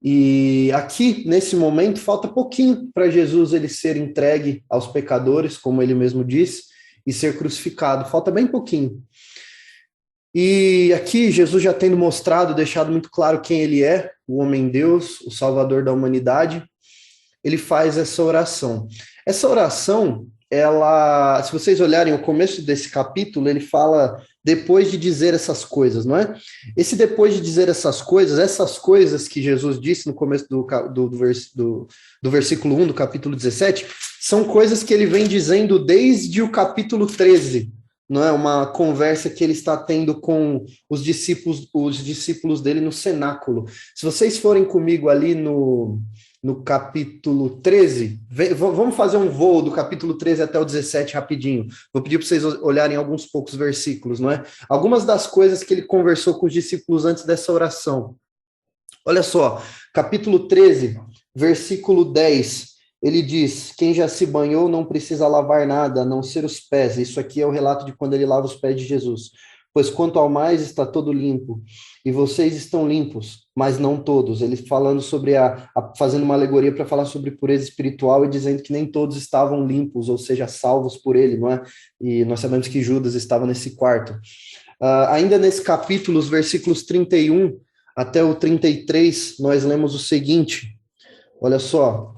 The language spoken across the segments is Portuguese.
E aqui, nesse momento, falta pouquinho para Jesus ele ser entregue aos pecadores, como ele mesmo disse, e ser crucificado. Falta bem pouquinho. E aqui, Jesus já tendo mostrado, deixado muito claro quem ele é, o homem-deus, o salvador da humanidade, ele faz essa oração. Essa oração, ela, se vocês olharem o começo desse capítulo, ele fala depois de dizer essas coisas, não é? Esse depois de dizer essas coisas que Jesus disse no começo do versículo 1 do capítulo 17, são coisas que ele vem dizendo desde o capítulo 13, não é? Uma conversa que ele está tendo com os discípulos dele no cenáculo. Se vocês forem comigo ali no capítulo 13, vamos fazer um voo do capítulo 13 até o 17 rapidinho. Vou pedir para vocês olharem alguns poucos versículos, não é? Algumas das coisas que ele conversou com os discípulos antes dessa oração. Olha só, capítulo 13, versículo 10, ele diz: quem já se banhou não precisa lavar nada, a não ser os pés. Isso aqui é o relato de quando ele lava os pés de Jesus. Pois quanto ao mais está todo limpo, e vocês estão limpos, mas não todos. Ele falando sobre fazendo uma alegoria para falar sobre pureza espiritual e dizendo que nem todos estavam limpos, ou seja, salvos por ele, não é? E nós sabemos que Judas estava nesse quarto. Ainda nesse capítulo, os versículos 31 até o 33, nós lemos o seguinte, olha só.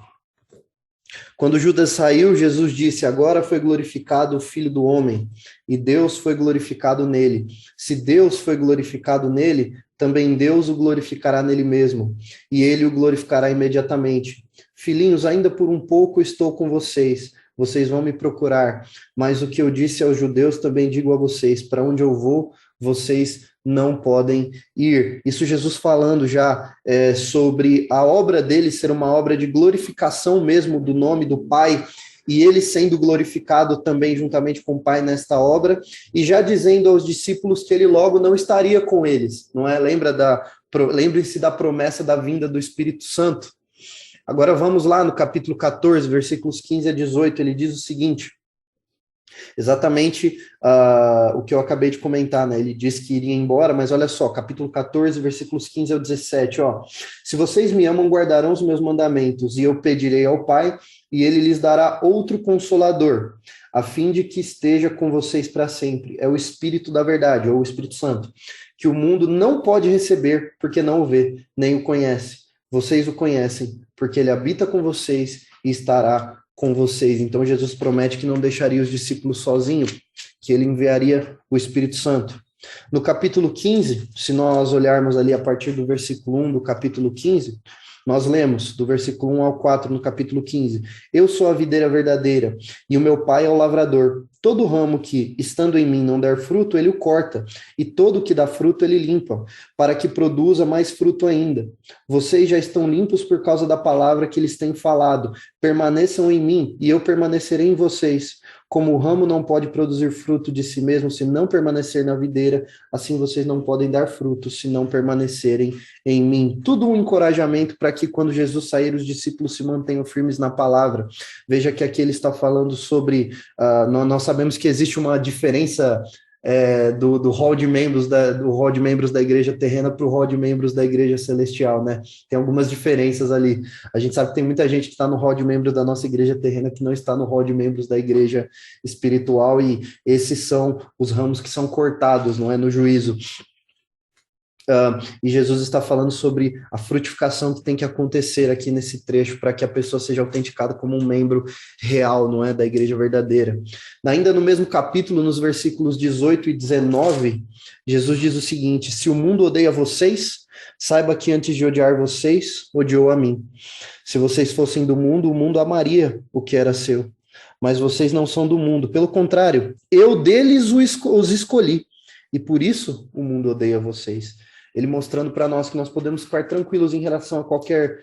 Quando Judas saiu, Jesus disse: agora foi glorificado o Filho do Homem, e Deus foi glorificado nele. Se Deus foi glorificado nele, também Deus o glorificará nele mesmo, e ele o glorificará imediatamente. Filhinhos, ainda por um pouco estou com vocês, vocês vão me procurar, mas o que eu disse aos judeus também digo a vocês: para onde eu vou, vocês não podem ir. Isso Jesus falando já sobre a obra dele ser uma obra de glorificação mesmo do nome do Pai, e ele sendo glorificado também juntamente com o Pai nesta obra, e já dizendo aos discípulos que ele logo não estaria com eles, não é? Lembrem-se da promessa da vinda do Espírito Santo. Agora vamos lá no capítulo 14, versículos 15 a 18, ele diz o seguinte: exatamente o que eu acabei de comentar, né? Ele disse que iria embora, mas olha só, capítulo 14, versículos 15 ao 17, ó. Se vocês me amam, guardarão os meus mandamentos, e eu pedirei ao Pai, e ele lhes dará outro consolador, a fim de que esteja com vocês para sempre. É o Espírito da verdade, ou o Espírito Santo, que o mundo não pode receber, porque não o vê, nem o conhece. Vocês o conhecem, porque ele habita com vocês e estará com vocês. Então Jesus promete que não deixaria os discípulos sozinhos, que ele enviaria o Espírito Santo. No capítulo 15, se nós olharmos ali a partir do versículo 1 do capítulo 15, nós lemos do versículo 1 ao 4 no capítulo 15: eu sou a videira verdadeira, e o meu pai é o lavrador. Todo ramo que, estando em mim, não der fruto, ele o corta, e todo que dá fruto, ele limpa, para que produza mais fruto ainda. Vocês já estão limpos por causa da palavra que lhes tenho falado. Permaneçam em mim, e eu permanecerei em vocês. Como o ramo não pode produzir fruto de si mesmo se não permanecer na videira, assim vocês não podem dar fruto se não permanecerem em mim. Tudo um encorajamento para que quando Jesus sair, os discípulos se mantenham firmes na palavra. Veja que aqui ele está falando sobre, nós sabemos que existe uma diferença do hall de membros da igreja terrena para o hall de membros da igreja celestial, né? Tem algumas diferenças ali. A gente sabe que tem muita gente que está no hall de membros da nossa igreja terrena que não está no hall de membros da igreja espiritual, e esses são os ramos que são cortados, não é? No juízo. E Jesus está falando sobre a frutificação que tem que acontecer aqui nesse trecho para que a pessoa seja autenticada como um membro real, não é, da igreja verdadeira. Ainda no mesmo capítulo, nos versículos 18 e 19, Jesus diz o seguinte: se o mundo odeia vocês, saiba que antes de odiar vocês, odiou a mim. Se vocês fossem do mundo, o mundo amaria o que era seu. Mas vocês não são do mundo, pelo contrário, eu deles os escolhi, e por isso o mundo odeia vocês. Ele mostrando para nós que nós podemos ficar tranquilos em relação a qualquer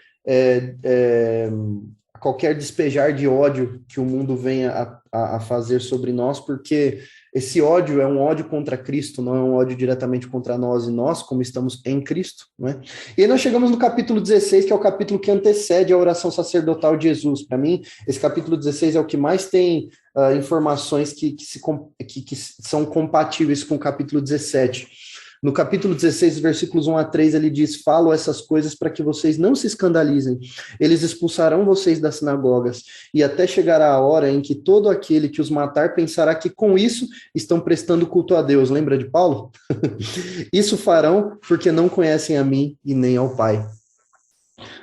despejar de ódio que o mundo venha a fazer sobre nós, porque esse ódio é um ódio contra Cristo, não é um ódio diretamente contra nós, e nós, como estamos em Cristo, não é? E aí nós chegamos no capítulo 16, que é o capítulo que antecede a oração sacerdotal de Jesus. Para mim, esse capítulo 16 é o que mais tem informações que são compatíveis com o capítulo 17. No capítulo 16, versículos 1 a 3, ele diz: falo essas coisas para que vocês não se escandalizem. Eles expulsarão vocês das sinagogas, e até chegará a hora em que todo aquele que os matar pensará que com isso estão prestando culto a Deus. Lembra de Paulo? Isso farão porque não conhecem a mim e nem ao Pai.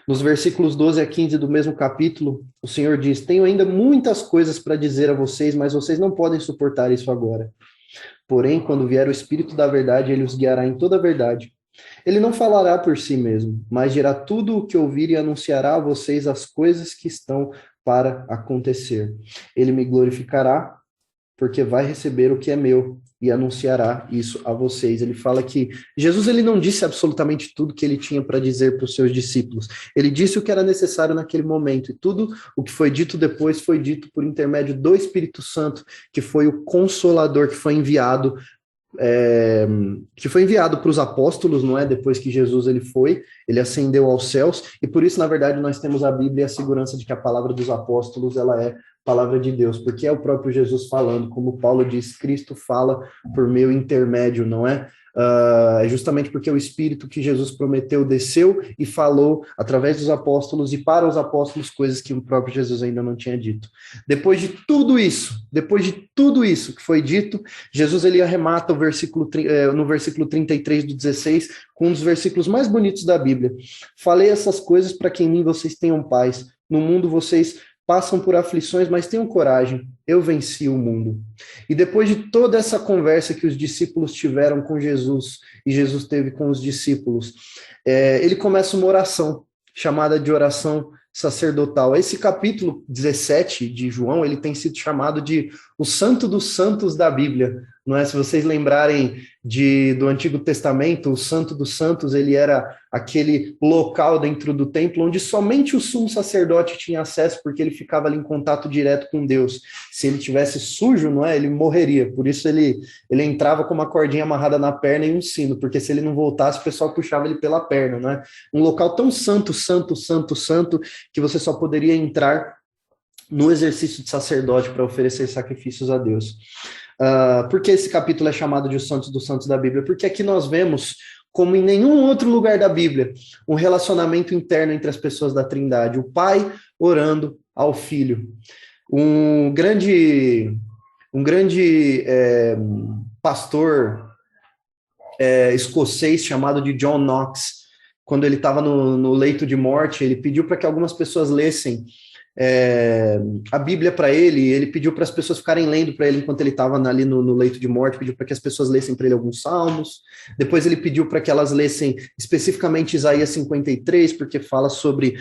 Nos versículos 12 a 15 do mesmo capítulo, o Senhor diz: tenho ainda muitas coisas para dizer a vocês, mas vocês não podem suportar isso agora. Porém, quando vier o Espírito da verdade, ele os guiará em toda a verdade. Ele não falará por si mesmo, mas dirá tudo o que ouvir e anunciará a vocês as coisas que estão para acontecer. Ele me glorificará, porque vai receber o que é meu e anunciará isso a vocês. Ele fala que Jesus ele não disse absolutamente tudo que ele tinha para dizer para os seus discípulos. Ele disse o que era necessário naquele momento, e tudo o que foi dito depois foi dito por intermédio do Espírito Santo, que foi o Consolador, que foi enviado para os apóstolos, não é? Depois que Jesus ele ascendeu aos céus, e por isso, na verdade, nós temos a Bíblia e a segurança de que a palavra dos apóstolos, ela é palavra de Deus, porque é o próprio Jesus falando, como Paulo diz, Cristo fala por meu intermédio, não é? É justamente porque o Espírito que Jesus prometeu desceu e falou através dos apóstolos e para os apóstolos coisas que o próprio Jesus ainda não tinha dito. Depois de tudo isso que foi dito, Jesus ele arremata no versículo 33 do 16, com um dos versículos mais bonitos da Bíblia. Falei essas coisas para que em mim vocês tenham paz. No mundo vocês passam por aflições, mas tenham coragem, eu venci o mundo. E depois de toda essa conversa que os discípulos tiveram com Jesus, e Jesus teve com os discípulos, ele começa uma oração, chamada de oração sacerdotal. Esse capítulo 17 de João, ele tem sido chamado de o Santo dos Santos da Bíblia, não é? Se vocês lembrarem do Antigo Testamento, o Santo dos Santos, ele era aquele local dentro do templo onde somente o sumo sacerdote tinha acesso, porque ele ficava ali em contato direto com Deus. Se ele tivesse sujo, não é? Ele morreria. Por isso ele entrava com uma cordinha amarrada na perna e um sino, porque se ele não voltasse, o pessoal puxava ele pela perna, não é? Um local tão santo, que você só poderia entrar no exercício de sacerdote para oferecer sacrifícios a Deus. Por que esse capítulo é chamado de o Santos dos Santos da Bíblia? Porque aqui nós vemos, como em nenhum outro lugar da Bíblia, um relacionamento interno entre as pessoas da Trindade, o Pai orando ao Filho. Um grande pastor escocês chamado de John Knox, quando ele estava no leito de morte, ele pediu para que algumas pessoas lessem a Bíblia para ele pediu para as pessoas ficarem lendo para ele enquanto ele estava ali no leito de morte, pediu para que as pessoas lessem para ele alguns salmos, depois ele pediu para que elas lessem especificamente Isaías 53, porque fala sobre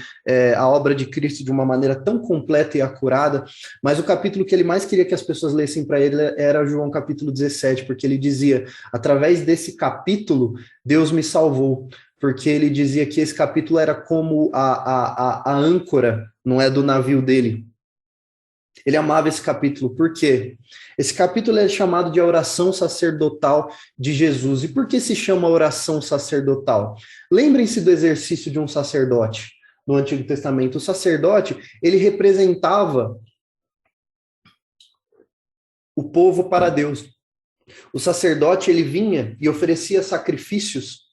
a obra de Cristo de uma maneira tão completa e acurada, mas o capítulo que ele mais queria que as pessoas lessem para ele era João capítulo 17, porque ele dizia, através desse capítulo, Deus me salvou, porque ele dizia que esse capítulo era como a âncora, não é, do navio dele. Ele amava esse capítulo, por quê? Esse capítulo é chamado de a oração sacerdotal de Jesus. E por que se chama oração sacerdotal? Lembrem-se do exercício de um sacerdote no Antigo Testamento. O sacerdote, ele representava o povo para Deus. O sacerdote, ele vinha e oferecia sacrifícios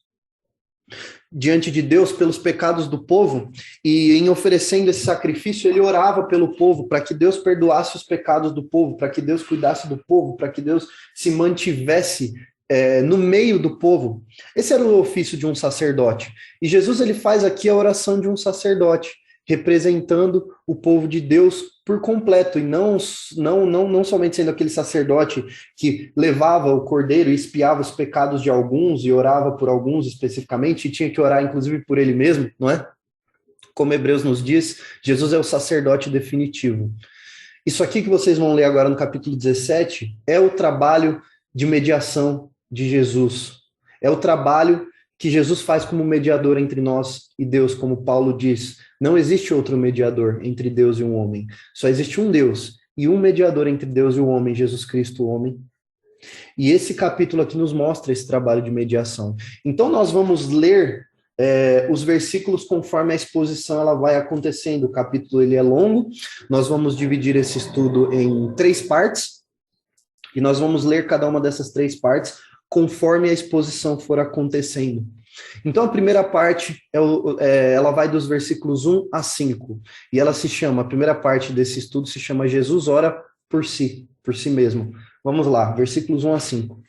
diante de Deus pelos pecados do povo, e em oferecendo esse sacrifício, ele orava pelo povo, para que Deus perdoasse os pecados do povo, para que Deus cuidasse do povo, para que Deus se mantivesse no meio do povo. Esse era o ofício de um sacerdote. E Jesus ele faz aqui a oração de um sacerdote, representando o povo de Deus por completo, e não somente sendo aquele sacerdote que levava o cordeiro e espiava os pecados de alguns e orava por alguns especificamente, e tinha que orar inclusive por ele mesmo, não é? Como Hebreus nos diz, Jesus é o sacerdote definitivo. Isso aqui que vocês vão ler agora no capítulo 17 é o trabalho de mediação de Jesus. É o trabalho que Jesus faz como mediador entre nós e Deus, como Paulo diz. Não existe outro mediador entre Deus e um homem. Só existe um Deus e um mediador entre Deus e o homem, Jesus Cristo, o homem. E esse capítulo aqui nos mostra esse trabalho de mediação. Então nós vamos ler os versículos conforme a exposição ela vai acontecendo. O capítulo ele é longo, nós vamos dividir esse estudo em 3 partes, e nós vamos ler cada uma dessas 3 partes conforme a exposição for acontecendo. Então, a primeira parte, ela vai dos versículos 1 a 5, e ela se chama, a primeira parte desse estudo se chama Jesus ora por si mesmo. Vamos lá, versículos 1 a 5.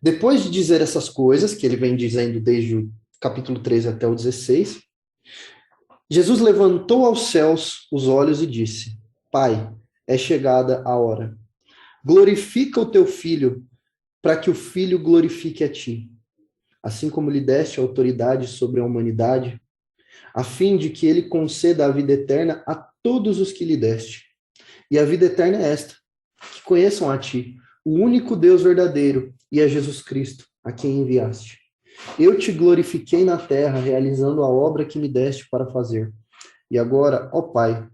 Depois de dizer essas coisas, que ele vem dizendo desde o capítulo 13 até o 16, Jesus levantou aos céus os olhos e disse: Pai, é chegada a hora. Glorifica o teu Filho, para que o Filho glorifique a ti. Assim como lhe deste autoridade sobre a humanidade, a fim de que ele conceda a vida eterna a todos os que lhe deste. E a vida eterna é esta, que conheçam a ti, o único Deus verdadeiro, e a Jesus Cristo, a quem enviaste. Eu te glorifiquei na terra, realizando a obra que me deste para fazer. E agora, ó Pai,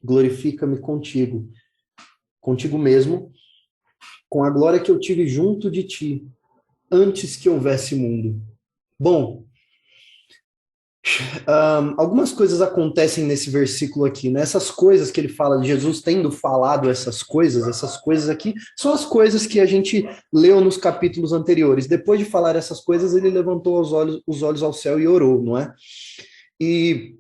glorifica-me contigo mesmo, com a glória que eu tive junto de ti, antes que houvesse mundo. Bom, algumas coisas acontecem nesse versículo aqui, né? Essas coisas que ele fala de Jesus tendo falado essas coisas aqui, são as coisas que a gente leu nos capítulos anteriores. Depois de falar essas coisas, ele levantou os olhos ao céu e orou, não é? E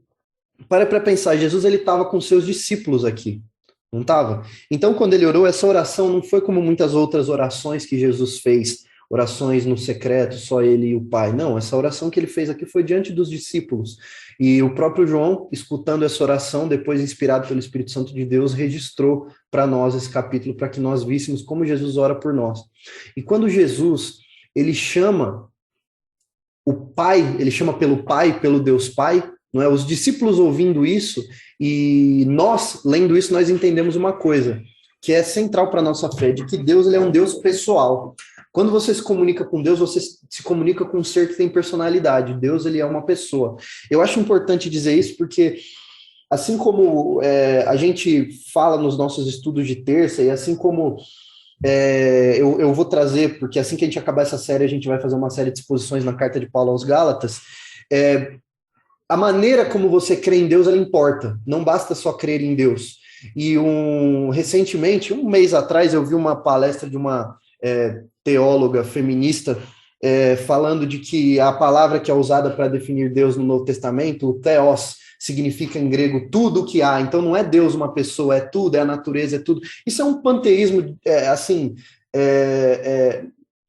para pensar, Jesus ele estava com seus discípulos aqui, não estava? Então, quando ele orou, essa oração não foi como muitas outras orações que Jesus fez, orações no secreto, só ele e o Pai. Não, essa oração que ele fez aqui foi diante dos discípulos. E o próprio João, escutando essa oração, depois inspirado pelo Espírito Santo de Deus, registrou para nós esse capítulo, para que nós víssemos como Jesus ora por nós. E quando Jesus, ele chama o Pai, ele chama pelo Pai, pelo Deus Pai, não é? Os discípulos ouvindo isso, e nós, lendo isso, nós entendemos uma coisa, que é central para a nossa fé, de que Deus ele é um Deus pessoal. Quando você se comunica com Deus, você se comunica com um ser que tem personalidade. Deus, ele é uma pessoa. Eu acho importante dizer isso porque, assim como a gente fala nos nossos estudos de terça, e assim como eu vou trazer, porque assim que a gente acabar essa série, a gente vai fazer uma série de exposições na Carta de Paulo aos Gálatas, a maneira como você crê em Deus, ela importa. Não basta só crer em Deus. E recentemente, um mês atrás, eu vi uma palestra de uma teóloga feminista falando de que a palavra que é usada para definir Deus no Novo Testamento, o theos, significa em grego tudo o que há. Então não é Deus uma pessoa, é tudo, é a natureza, é tudo. Isso é um panteísmo,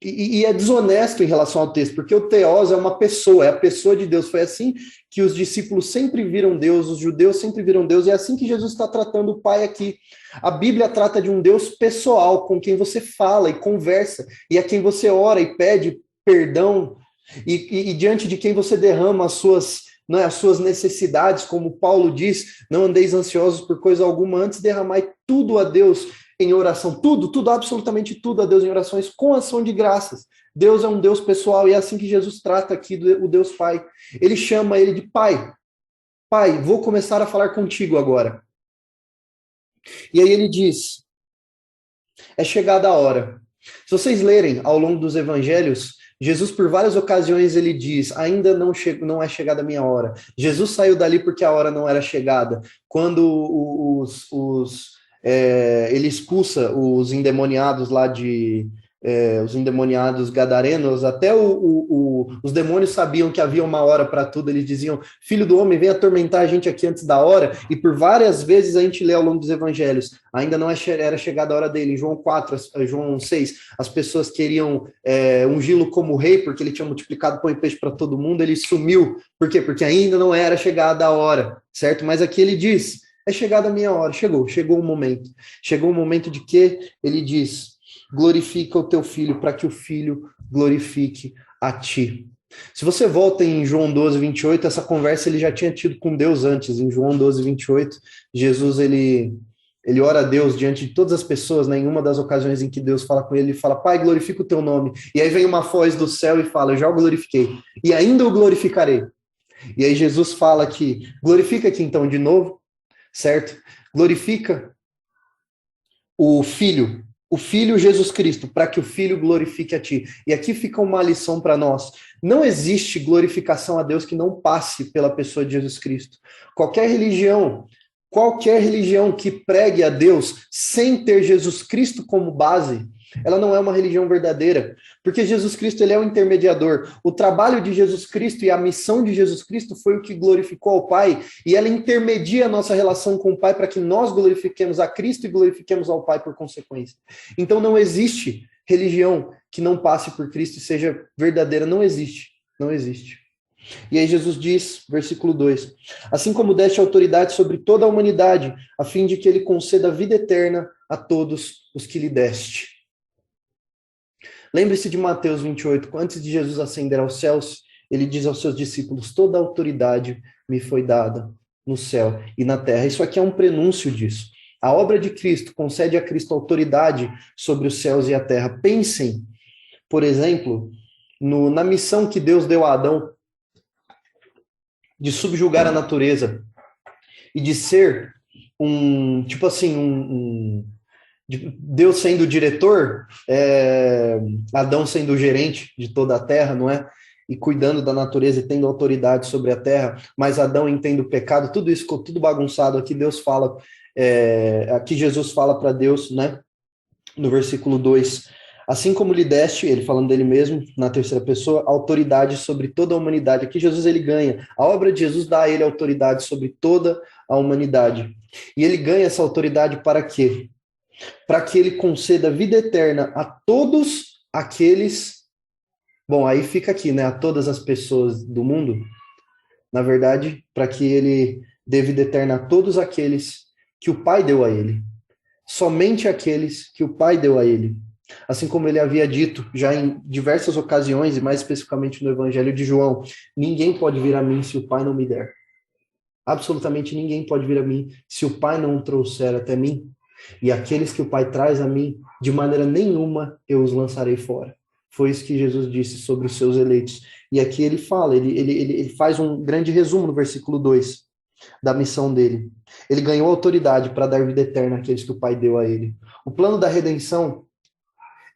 e é desonesto em relação ao texto, porque o theos é uma pessoa, é a pessoa de Deus. Foi assim que os discípulos sempre viram Deus, os judeus sempre viram Deus, e é assim que Jesus está tratando o Pai aqui. A Bíblia trata de um Deus pessoal, com quem você fala e conversa, e a quem você ora e pede perdão, e diante de quem você derrama as suas necessidades, como Paulo diz, não andeis ansiosos por coisa alguma, antes derramai tudo a Deus em oração, tudo, absolutamente tudo a Deus em orações com ação de graças. Deus é um Deus pessoal e é assim que Jesus trata aqui o Deus Pai. Ele chama ele de Pai. Pai, vou começar a falar contigo agora. E aí ele diz, é chegada a hora. Se vocês lerem ao longo dos evangelhos, Jesus, por várias ocasiões, ele diz, ainda não é chegada a minha hora. Jesus saiu dali porque a hora não era chegada. Quando ele expulsa os endemoniados lá os endemoniados gadarenos, até os demônios sabiam que havia uma hora para tudo. Eles diziam, filho do homem, vem atormentar a gente aqui antes da hora. E por várias vezes a gente lê ao longo dos evangelhos, ainda não era chegada a hora dele. Em João 4, João 6, as pessoas queriam ungí-lo como rei, porque ele tinha multiplicado pão e peixe para todo mundo. Ele sumiu. Por quê? Porque ainda não era chegada a hora, certo? Mas aqui ele diz, é chegada a minha hora, chegou o momento. Chegou o momento de que ele diz, glorifica o teu filho, para que o filho glorifique a ti. Se você volta em João 12, 28, essa conversa ele já tinha tido com Deus antes. Em João 12, 28, Jesus, ele ora a Deus diante de todas as pessoas, né? Em uma das ocasiões em que Deus fala com ele, ele fala, Pai, glorifica o teu nome. E aí vem uma voz do céu e fala, eu já o glorifiquei, e ainda o glorificarei. E aí Jesus fala que, glorifica aqui então de novo, certo? Glorifica o Filho Jesus Cristo, para que o Filho glorifique a ti. E aqui fica uma lição para nós. Não existe glorificação a Deus que não passe pela pessoa de Jesus Cristo. Qualquer religião que pregue a Deus sem ter Jesus Cristo como base, ela não é uma religião verdadeira, porque Jesus Cristo ele é o intermediador. O trabalho de Jesus Cristo e a missão de Jesus Cristo foi o que glorificou ao Pai, e ela intermedia a nossa relação com o Pai para que nós glorifiquemos a Cristo e glorifiquemos ao Pai por consequência. Então não existe religião que não passe por Cristo e seja verdadeira, não existe, não existe. E aí Jesus diz, versículo 2, assim como deste autoridade sobre toda a humanidade, a fim de que ele conceda vida eterna a todos os que lhe deste. Lembre-se de Mateus 28, antes de Jesus ascender aos céus, ele diz aos seus discípulos, toda a autoridade me foi dada no céu e na terra. Isso aqui é um prenúncio disso. A obra de Cristo concede a Cristo autoridade sobre os céus e a terra. Pensem, por exemplo, na missão que Deus deu a Adão, de subjugar a natureza e de ser Deus sendo o diretor, Adão sendo o gerente de toda a terra, não é? E cuidando da natureza e tendo autoridade sobre a terra, mas Adão entende o pecado, tudo isso ficou tudo bagunçado. Aqui Deus fala, aqui Jesus fala para Deus, né? No versículo 2, assim como lhe deste, ele falando dele mesmo, na terceira pessoa, autoridade sobre toda a humanidade. Aqui Jesus ele ganha. A obra de Jesus dá a ele autoridade sobre toda a humanidade. E ele ganha essa autoridade para quê? Para que ele conceda vida eterna a todos aqueles... Bom, aí fica aqui, né? A todas as pessoas do mundo. Na verdade, para que ele dê vida eterna a todos aqueles que o Pai deu a ele. Somente aqueles que o Pai deu a ele. Assim como ele havia dito já em diversas ocasiões, e mais especificamente no Evangelho de João, ninguém pode vir a mim se o Pai não me der. Absolutamente ninguém pode vir a mim se o Pai não o trouxer até mim. E aqueles que o Pai traz a mim, de maneira nenhuma eu os lançarei fora. Foi isso que Jesus disse sobre os seus eleitos. E aqui ele fala, ele faz um grande resumo no versículo 2 da missão dele. Ele ganhou autoridade para dar vida eterna àqueles que o Pai deu a ele. O plano da redenção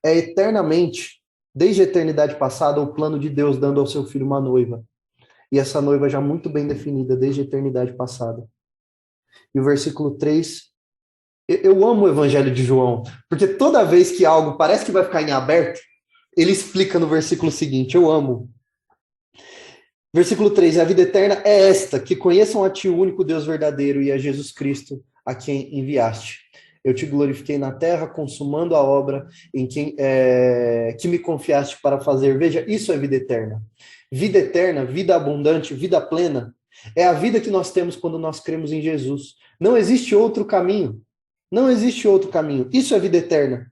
é eternamente, desde a eternidade passada, o plano de Deus dando ao seu filho uma noiva. E essa noiva já muito bem definida desde a eternidade passada. E o versículo 3, eu amo o Evangelho de João, porque toda vez que algo parece que vai ficar em aberto, ele explica no versículo seguinte, eu amo. Versículo 3, a vida eterna é esta, que conheçam a ti o único Deus verdadeiro e a Jesus Cristo, a quem enviaste. Eu te glorifiquei na terra, consumando a obra em que me confiaste para fazer. Veja, isso é vida eterna. Vida eterna, vida abundante, vida plena, é a vida que nós temos quando nós cremos em Jesus. Não existe outro caminho. Não existe outro caminho. Isso é vida eterna.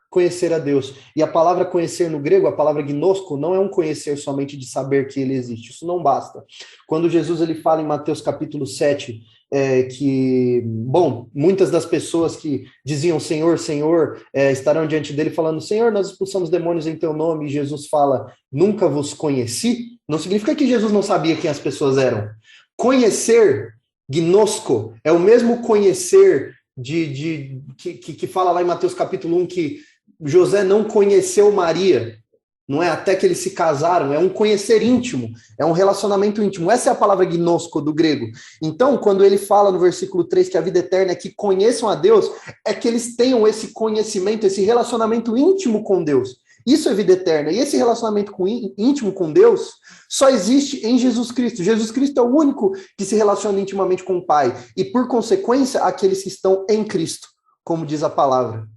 Conhecer a Deus. E a palavra conhecer no grego, a palavra gnosko, não é um conhecer somente de saber que ele existe. Isso não basta. Quando Jesus ele fala em Mateus capítulo 7, muitas das pessoas que diziam Senhor, Senhor, estarão diante dele falando, Senhor, nós expulsamos demônios em teu nome, e Jesus fala, nunca vos conheci, não significa que Jesus não sabia quem as pessoas eram. Conhecer, gnosko, é o mesmo conhecer que fala lá em Mateus capítulo 1 que José não conheceu Maria, não é até que eles se casaram, é um conhecer íntimo, é um relacionamento íntimo. Essa é a palavra gnosko do grego. Então, quando ele fala no versículo 3 que a vida eterna é que conheçam a Deus, é que eles tenham esse conhecimento, esse relacionamento íntimo com Deus. Isso é vida eterna. E esse relacionamento íntimo com Deus só existe em Jesus Cristo. Jesus Cristo é o único que se relaciona intimamente com o Pai. E, por consequência, aqueles que estão em Cristo, como diz a palavra.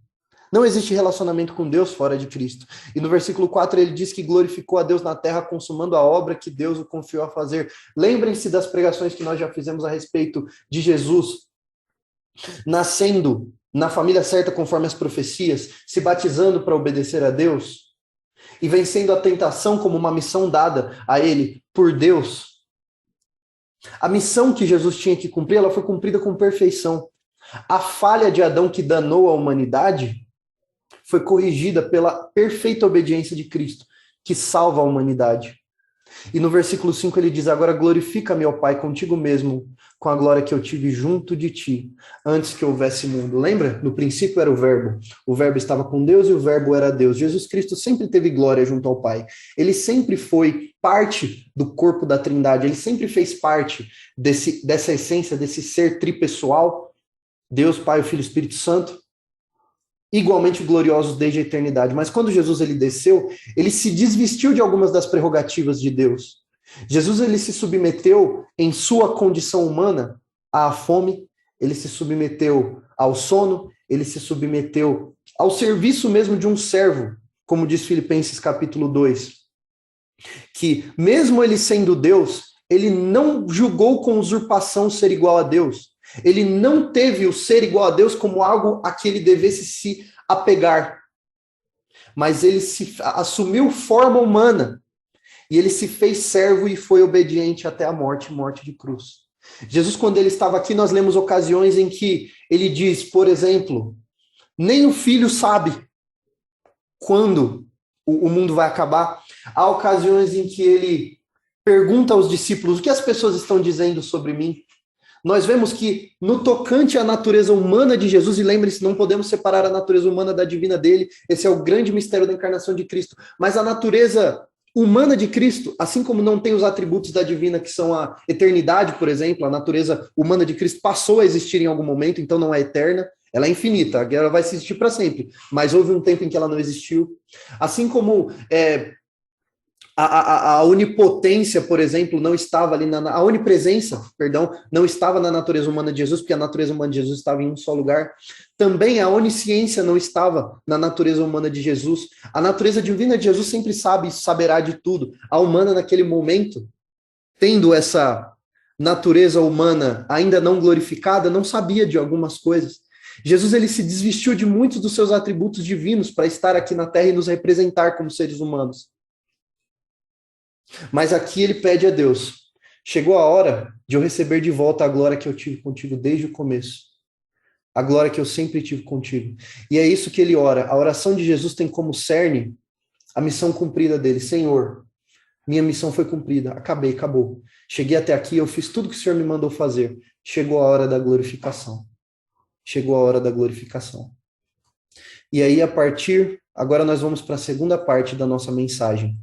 Não existe relacionamento com Deus fora de Cristo. E no versículo 4 ele diz que glorificou a Deus na terra, consumando a obra que Deus o confiou a fazer. Lembrem-se das pregações que nós já fizemos a respeito de Jesus nascendo na família certa conforme as profecias, se batizando para obedecer a Deus e vencendo a tentação como uma missão dada a ele por Deus. A missão que Jesus tinha que cumprir, ela foi cumprida com perfeição. A falha de Adão que danou a humanidade foi corrigida pela perfeita obediência de Cristo, que salva a humanidade. E no versículo 5 ele diz, agora glorifica-me, ó Pai, contigo mesmo, com a glória que eu tive junto de ti, antes que houvesse mundo. Lembra? No princípio era o Verbo estava com Deus e o Verbo era Deus. Jesus Cristo sempre teve glória junto ao Pai. Ele sempre foi parte do corpo da Trindade, ele sempre fez parte dessa essência, desse ser tripessoal, Deus, Pai, o Filho e Espírito Santo. igualmente gloriosos desde a eternidade. Mas quando Jesus ele desceu, ele se desvestiu de algumas das prerrogativas de Deus. Jesus ele se submeteu em sua condição humana à fome, ele se submeteu ao sono, ele se submeteu ao serviço mesmo de um servo, como diz Filipenses capítulo 2, que mesmo ele sendo Deus, ele não julgou com usurpação ser igual a Deus. Ele não teve o ser igual a Deus como algo a que ele devesse se apegar. Mas ele assumiu forma humana. E ele se fez servo e foi obediente até a morte, morte de cruz. Jesus, quando ele estava aqui, nós lemos ocasiões em que ele diz, por exemplo, nem o filho sabe quando o mundo vai acabar. Há ocasiões em que ele pergunta aos discípulos, o que as pessoas estão dizendo sobre mim? Nós vemos que no tocante à natureza humana de Jesus, e lembre-se, não podemos separar a natureza humana da divina dele, esse é o grande mistério da encarnação de Cristo, mas a natureza humana de Cristo, assim como não tem os atributos da divina, que são a eternidade, por exemplo, a natureza humana de Cristo passou a existir em algum momento, então não é eterna, ela é infinita, ela vai existir para sempre, mas houve um tempo em que ela não existiu. Assim como a onipotência, por exemplo, não estava ali, a onipresença, perdão, não estava na natureza humana de Jesus, porque a natureza humana de Jesus estava em um só lugar. Também a onisciência não estava na natureza humana de Jesus. A natureza divina de Jesus sempre sabe e saberá de tudo. A humana, naquele momento, tendo essa natureza humana ainda não glorificada, não sabia de algumas coisas. Jesus ele se desvestiu de muitos dos seus atributos divinos para estar aqui na Terra e nos representar como seres humanos. Mas aqui ele pede a Deus, chegou a hora de eu receber de volta a glória que eu tive contigo desde o começo. A glória que eu sempre tive contigo. E é isso que ele ora. A oração de Jesus tem como cerne a missão cumprida dele. Senhor, minha missão foi cumprida. Acabou. Cheguei até aqui, eu fiz tudo que o Senhor me mandou fazer. Chegou a hora da glorificação. Chegou a hora da glorificação. E aí, agora nós vamos para a segunda parte da nossa mensagem,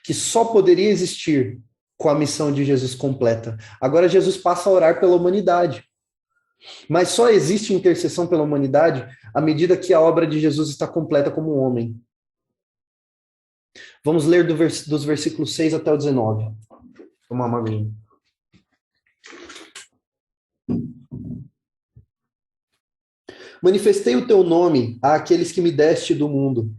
que só poderia existir com a missão de Jesus completa. Agora Jesus passa a orar pela humanidade. Mas só existe intercessão pela humanidade à medida que a obra de Jesus está completa como homem. Vamos ler dos versículos 6 até o 19. Tomar uma aguinha. Manifestei o teu nome àqueles que me deste do mundo.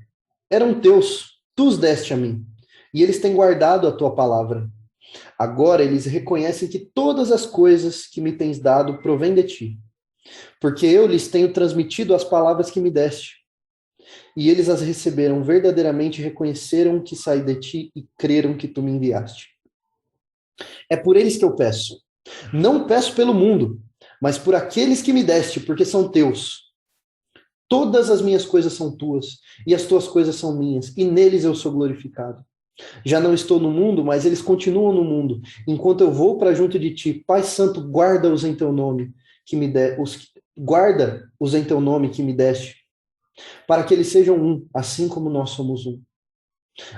Eram teus, tu os deste a mim, e eles têm guardado a tua palavra. Agora eles reconhecem que todas as coisas que me tens dado provêm de ti, porque eu lhes tenho transmitido as palavras que me deste. E eles as receberam verdadeiramente, reconheceram que saí de ti e creram que tu me enviaste. É por eles que eu peço. Não peço pelo mundo, mas por aqueles que me deste, porque são teus. Todas as minhas coisas são tuas, e as tuas coisas são minhas, e neles eu sou glorificado. Já não estou no mundo, mas eles continuam no mundo, enquanto eu vou para junto de ti. Pai Santo, guarda-os em teu nome, guarda-os em teu nome que me deste, para que eles sejam um, assim como nós somos um.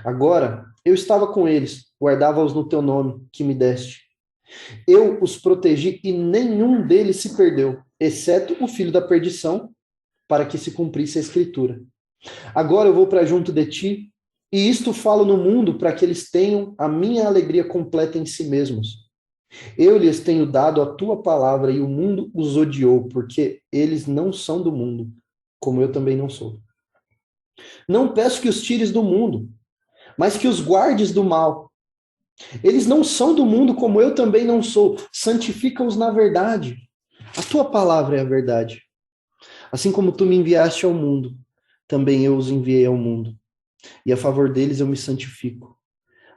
Agora, eu estava com eles, guardava-os no teu nome que me deste. Eu os protegi e nenhum deles se perdeu, exceto o filho da perdição, para que se cumprisse a escritura. Agora eu vou para junto de ti, e isto falo no mundo para que eles tenham a minha alegria completa em si mesmos. Eu lhes tenho dado a tua palavra e o mundo os odiou, porque eles não são do mundo, como eu também não sou. Não peço que os tires do mundo, mas que os guardes do mal. Eles não são do mundo, como eu também não sou. Santifica-os na verdade. A tua palavra é a verdade. Assim como tu me enviaste ao mundo, também eu os enviei ao mundo. E a favor deles eu me santifico,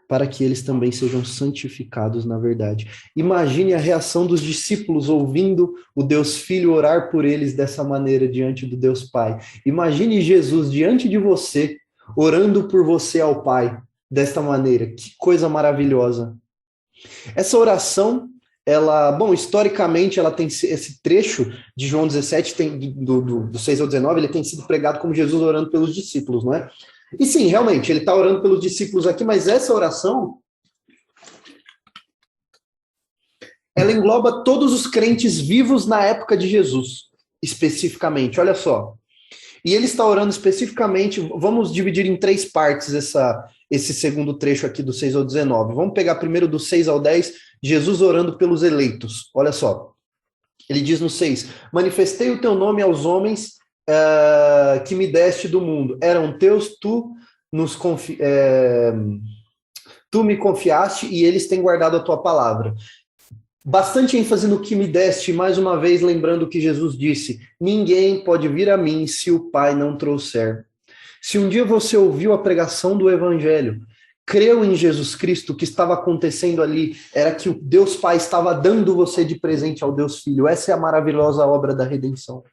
para que eles também sejam santificados na verdade. Imagine a reação dos discípulos ouvindo o Deus Filho orar por eles dessa maneira diante do Deus Pai. Imagine Jesus diante de você, orando por você ao Pai, desta maneira. Que coisa maravilhosa. Essa oração, historicamente, ela tem esse trecho de João 17, do 6 ao 19, ele tem sido pregado como Jesus orando pelos discípulos, não é? E sim, realmente, ele está orando pelos discípulos aqui, mas essa oração, ela engloba todos os crentes vivos na época de Jesus, especificamente. Olha só, E ele está orando especificamente, vamos dividir em 3 partes esse segundo trecho aqui do 6 ao 19. Vamos pegar primeiro do 6 ao 10, Jesus orando pelos eleitos. Olha só, ele diz no 6, manifestei o teu nome aos homens que me deste do mundo. Eram teus, tu me confiaste e eles têm guardado a tua palavra. Bastante ênfase no que me deste, mais uma vez lembrando o que Jesus disse, ninguém pode vir a mim se o Pai não trouxer. Se um dia você ouviu a pregação do Evangelho, creu em Jesus Cristo, o que estava acontecendo ali era que o Deus Pai estava dando você de presente ao Deus Filho. Essa é a maravilhosa obra da redenção.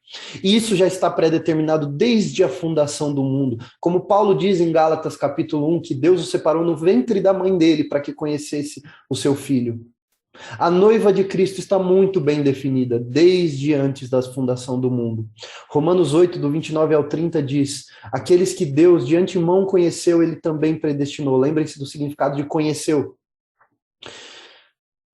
E isso já está pré-determinado desde a fundação do mundo. Como Paulo diz em Gálatas capítulo 1, que Deus o separou no ventre da mãe dele para que conhecesse o seu Filho. A noiva de Cristo está muito bem definida, desde antes da fundação do mundo. Romanos 8, do 29 ao 30 diz, aqueles que Deus de antemão conheceu, ele também predestinou. Lembrem-se do significado de conheceu.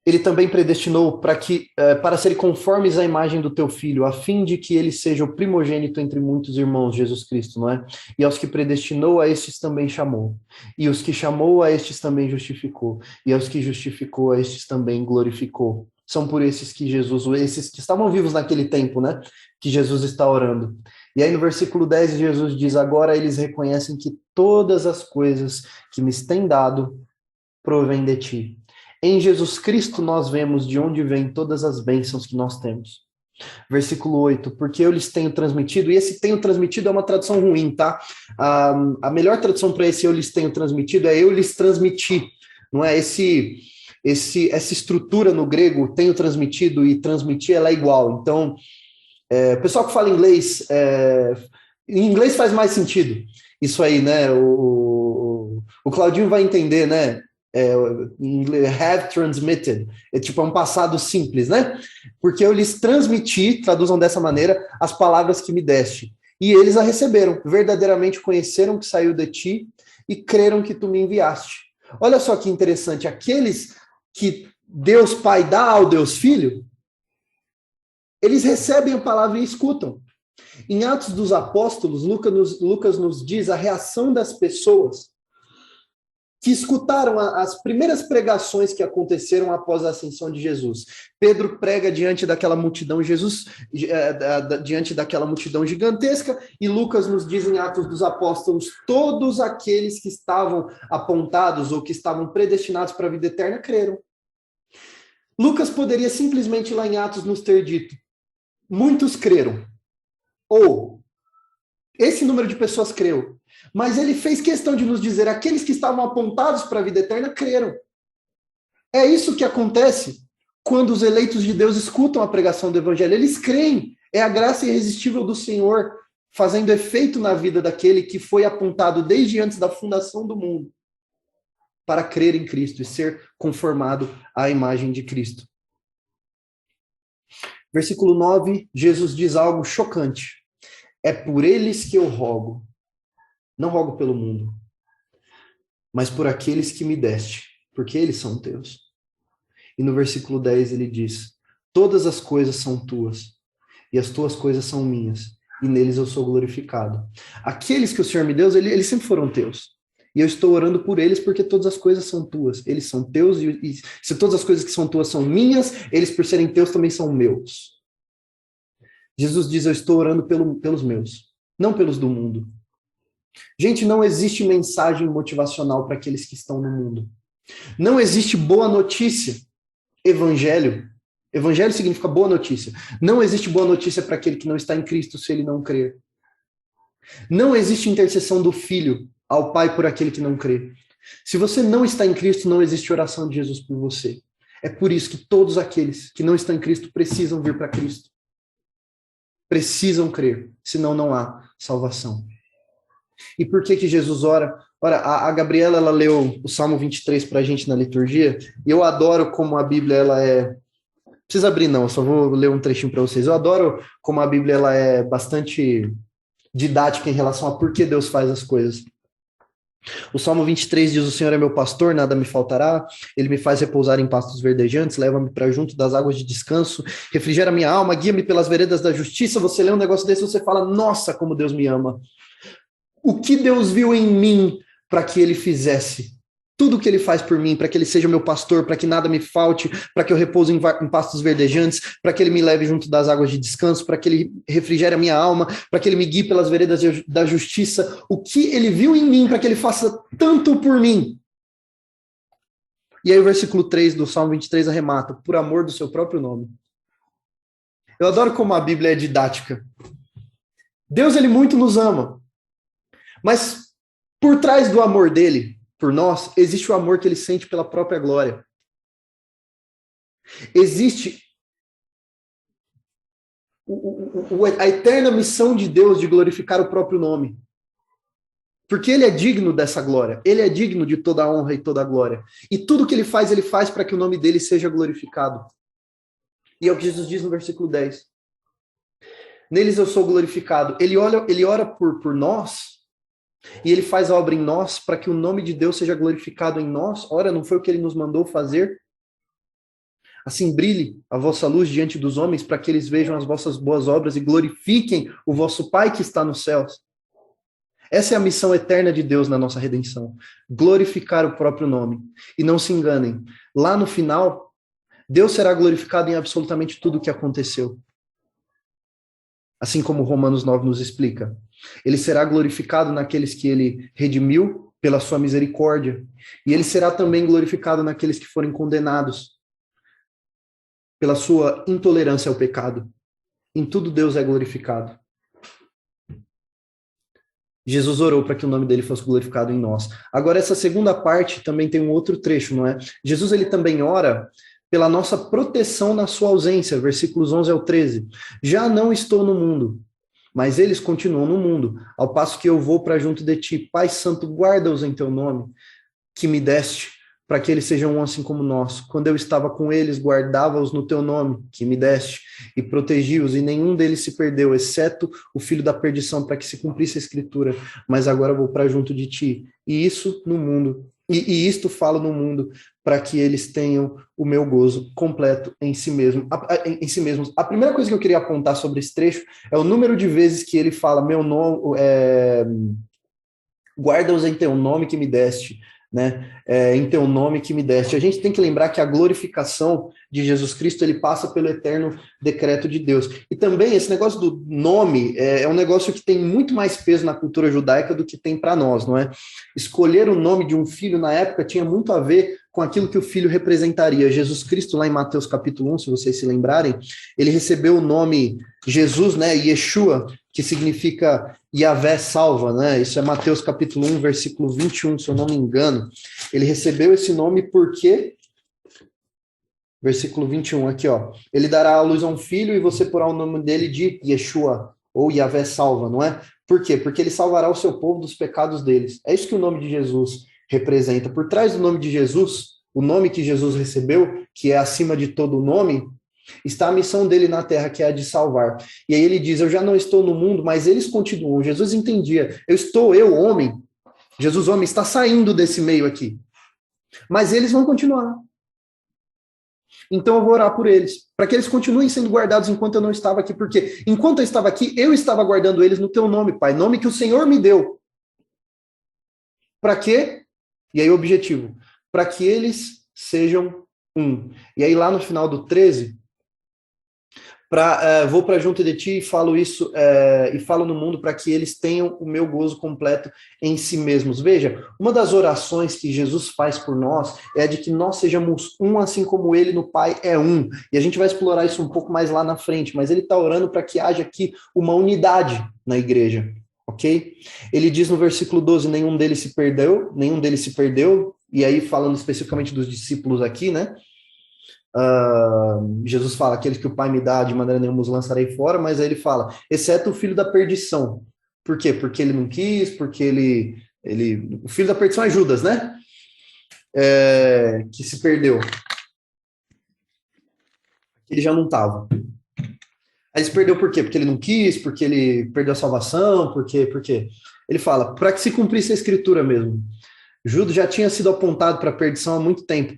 Ele também predestinou para serem conformes à imagem do teu filho, a fim de que ele seja o primogênito entre muitos irmãos, Jesus Cristo, não é? E aos que predestinou, a estes também chamou. E os que chamou, a estes também justificou. E aos que justificou, a estes também glorificou. São por esses que esses que estavam vivos naquele tempo, né? Que Jesus está orando. E aí no versículo 10, Jesus diz, agora eles reconhecem que todas as coisas que me têm dado provêm de ti. Em Jesus Cristo nós vemos de onde vêm todas as bênçãos que nós temos. Versículo 8, porque eu lhes tenho transmitido, e esse tenho transmitido é uma tradução ruim, tá? A melhor tradução para esse eu lhes tenho transmitido é eu lhes transmiti, não é? Essa estrutura no grego, tenho transmitido e transmitir, ela é igual. Então, o pessoal que fala inglês, em inglês faz mais sentido isso aí, né? O Claudinho vai entender, né? Em inglês, have transmitted, é um passado simples, né? Porque eu lhes transmiti, traduzam dessa maneira, as palavras que me deste. E eles a receberam, verdadeiramente conheceram que saiu de ti e creram que tu me enviaste. Olha só que interessante, aqueles que Deus Pai dá ao Deus Filho, eles recebem a palavra e escutam. Em Atos dos Apóstolos, Lucas nos diz a reação das pessoas que escutaram as primeiras pregações que aconteceram após a ascensão de Jesus. Pedro prega diante daquela multidão, diante daquela multidão gigantesca, e Lucas nos diz em Atos dos Apóstolos, todos aqueles que estavam apontados ou que estavam predestinados para a vida eterna creram. Lucas poderia simplesmente lá em Atos nos ter dito, muitos creram, ou esse número de pessoas creu. Mas ele fez questão de nos dizer, aqueles que estavam apontados para a vida eterna creram. É isso que acontece quando os eleitos de Deus escutam a pregação do Evangelho. Eles creem. É a graça irresistível do Senhor fazendo efeito na vida daquele que foi apontado desde antes da fundação do mundo para crer em Cristo e ser conformado à imagem de Cristo. Versículo 9, Jesus diz algo chocante. É por eles que eu rogo. Não rogo pelo mundo, mas por aqueles que me deste, porque eles são teus. E no versículo 10 ele diz, todas as coisas são tuas, e as tuas coisas são minhas, e neles eu sou glorificado. Aqueles que o Senhor me deu, eles sempre foram teus. E eu estou orando por eles porque todas as coisas são tuas. Eles são teus, e se todas as coisas que são tuas são minhas, eles por serem teus também são meus. Jesus diz, eu estou orando pelos meus, não pelos do mundo. Gente, não existe mensagem motivacional para aqueles que estão no mundo. Não existe boa notícia. Evangelho. Evangelho significa boa notícia. Não existe boa notícia para aquele que não está em Cristo se ele não crer. Não existe intercessão do Filho ao Pai por aquele que não crê. Se você não está em Cristo, não existe oração de Jesus por você. É por isso que todos aqueles que não estão em Cristo precisam vir para Cristo. Precisam crer, senão não há salvação. E por que Jesus ora? Ora, a Gabriela, ela leu o Salmo 23 para a gente na liturgia, e eu adoro como a Bíblia, ela é... Não precisa abrir não, eu só vou ler um trechinho para vocês. Eu adoro como a Bíblia, ela é bastante didática em relação a por que Deus faz as coisas. O Salmo 23 diz: o Senhor é meu pastor, nada me faltará. Ele me faz repousar em pastos verdejantes, leva-me para junto das águas de descanso, refrigera minha alma, guia-me pelas veredas da justiça. Você lê um negócio desse, você fala: nossa, como Deus me ama. O que Deus viu em mim para que ele fizesse? Tudo que ele faz por mim, para que ele seja meu pastor, para que nada me falte, para que eu repouse em pastos verdejantes, para que ele me leve junto das águas de descanso, para que ele refrigere a minha alma, para que ele me guie pelas veredas da justiça. O que ele viu em mim para que ele faça tanto por mim? E aí o versículo 3 do Salmo 23 arremata: por amor do seu próprio nome. Eu adoro como a Bíblia é didática. Deus, ele muito nos ama. Mas por trás do amor dele por nós, existe o amor que ele sente pela própria glória. Existe a eterna missão de Deus de glorificar o próprio nome. Porque ele é digno dessa glória. Ele é digno de toda a honra e toda a glória. E tudo que ele faz para que o nome dele seja glorificado. E é o que Jesus diz no versículo 10. Neles eu sou glorificado. Ele ora por nós. E ele faz a obra em nós para que o nome de Deus seja glorificado em nós. Ora, não foi o que ele nos mandou fazer? Assim brilhe a vossa luz diante dos homens, para que eles vejam as vossas boas obras e glorifiquem o vosso Pai que está nos céus. Essa é a missão eterna de Deus na nossa redenção. Glorificar o próprio nome. E não se enganem, lá no final, Deus será glorificado em absolutamente tudo o que aconteceu. Assim como Romanos 9 nos explica. Ele será glorificado naqueles que ele redimiu pela sua misericórdia. E ele será também glorificado naqueles que forem condenados pela sua intolerância ao pecado. Em tudo Deus é glorificado. Jesus orou para que o nome dele fosse glorificado em nós. Agora, essa segunda parte também tem um outro trecho, não é? Jesus, ele também ora pela nossa proteção na sua ausência, versículos 11 ao 13. Já não estou no mundo, mas eles continuam no mundo, ao passo que eu vou para junto de ti. Pai Santo, guarda-os em teu nome, que me deste, para que eles sejam um assim como nós. Quando eu estava com eles, guardava-os no teu nome, que me deste, e protegi-os, e nenhum deles se perdeu, exceto o filho da perdição, para que se cumprisse a escritura. Mas agora vou para junto de ti. E isso no mundo, e isto falo no mundo, para que eles tenham o meu gozo completo em si mesmo, em si mesmos. A primeira coisa que eu queria apontar sobre esse trecho é o número de vezes que ele fala: meu nome, guarda-os em teu nome que me deste, né? Em teu nome que me deste. A gente tem que lembrar que a glorificação de Jesus Cristo, ele passa pelo eterno decreto de Deus. E também esse negócio do nome é um negócio que tem muito mais peso na cultura judaica do que tem para nós, não é? Escolher o nome de um filho na época tinha muito a ver com aquilo que o filho representaria. Jesus Cristo, lá em Mateus capítulo 1, se vocês se lembrarem, ele recebeu o nome Jesus, né, Yeshua, que significa Yahvé salva, né? Isso é Mateus capítulo 1, versículo 21, se eu não me engano. Ele recebeu esse nome porque, versículo 21, aqui, ó. Ele dará à luz a um filho e você porá o nome dele de Yeshua, ou Yahvé salva, não é? Por quê? Porque ele salvará o seu povo dos pecados deles. É isso que o nome de Jesus representa. Por trás do nome de Jesus, o nome que Jesus recebeu, que é acima de todo nome, está a missão dele na terra, que é a de salvar. E aí ele diz: eu já não estou no mundo, mas eles continuam. Jesus entendia: eu, homem, Jesus, homem, está saindo desse meio aqui. Mas eles vão continuar. Então eu vou orar por eles, para que eles continuem sendo guardados enquanto eu não estava aqui, porque enquanto eu estava aqui, eu estava guardando eles no teu nome, Pai, nome que o Senhor me deu. Para quê? E aí o objetivo: para que eles sejam um. E aí lá no final do 13, vou para junto de ti e falo isso, e falo no mundo para que eles tenham o meu gozo completo em si mesmos. Veja, uma das orações que Jesus faz por nós é a de que nós sejamos um, assim como ele no Pai é um. E a gente vai explorar isso um pouco mais lá na frente, mas ele está orando para que haja aqui uma unidade na igreja, ok? Ele diz no versículo 12, nenhum deles se perdeu, e aí falando especificamente dos discípulos aqui, né? Jesus fala: aqueles que o Pai me dá, de maneira nenhuma os lançarei fora, mas aí ele fala: exceto o filho da perdição. Por quê? Porque ele não quis, porque o filho da perdição é Judas, né? Que se perdeu. Ele já não estava. Aí ele se perdeu por quê? Porque ele não quis, porque ele perdeu a salvação, por quê? Ele fala, para que se cumprisse a escritura mesmo. Judas já tinha sido apontado para a perdição há muito tempo.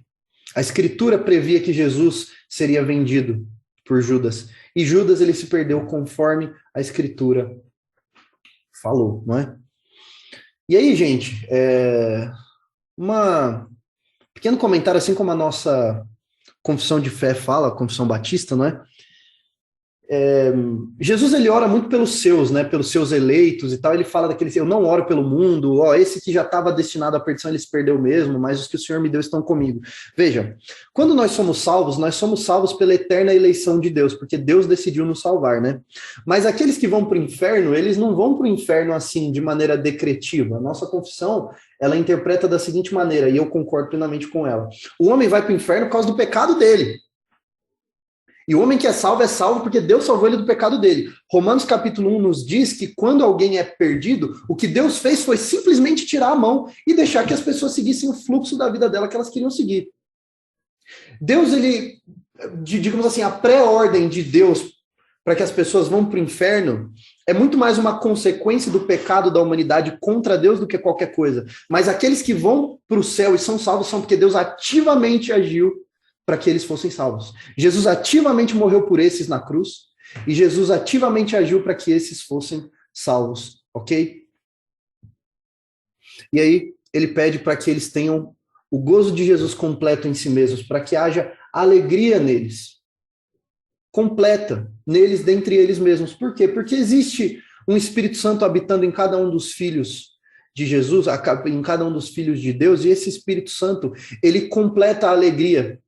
A escritura previa que Jesus seria vendido por Judas. E Judas ele se perdeu conforme a escritura falou, não é? E aí, gente, um pequeno comentário, assim como a nossa confissão de fé fala, a confissão batista, não é? Jesus ele ora muito pelos seus, né, pelos seus eleitos e tal. Ele fala daquele, eu não oro pelo mundo, ó, esse que já estava destinado à perdição ele se perdeu mesmo, mas os que o Senhor me deu estão comigo. Veja, quando nós somos salvos pela eterna eleição de Deus, porque Deus decidiu nos salvar, né? Mas aqueles que vão para o inferno, eles não vão para o inferno assim de maneira decretiva. A nossa confissão ela interpreta da seguinte maneira, e eu concordo plenamente com ela: o homem vai para o inferno por causa do pecado dele. E o homem que é salvo porque Deus salvou ele do pecado dele. Romanos capítulo 1 nos diz que quando alguém é perdido, o que Deus fez foi simplesmente tirar a mão e deixar que as pessoas seguissem o fluxo da vida dela que elas queriam seguir. Deus, ele, digamos assim, a pré-ordem de Deus para que as pessoas vão para o inferno é muito mais uma consequência do pecado da humanidade contra Deus do que qualquer coisa. Mas aqueles que vão para o céu e são salvos são porque Deus ativamente agiu para que eles fossem salvos. Jesus ativamente morreu por esses na cruz e Jesus ativamente agiu para que esses fossem salvos, ok? E aí ele pede para que eles tenham o gozo de Jesus completo em si mesmos, para que haja alegria neles, completa neles, dentre eles mesmos. Por quê? Porque existe um Espírito Santo habitando em cada um dos filhos de Jesus, em cada um dos filhos de Deus, e esse Espírito Santo, ele completa a alegria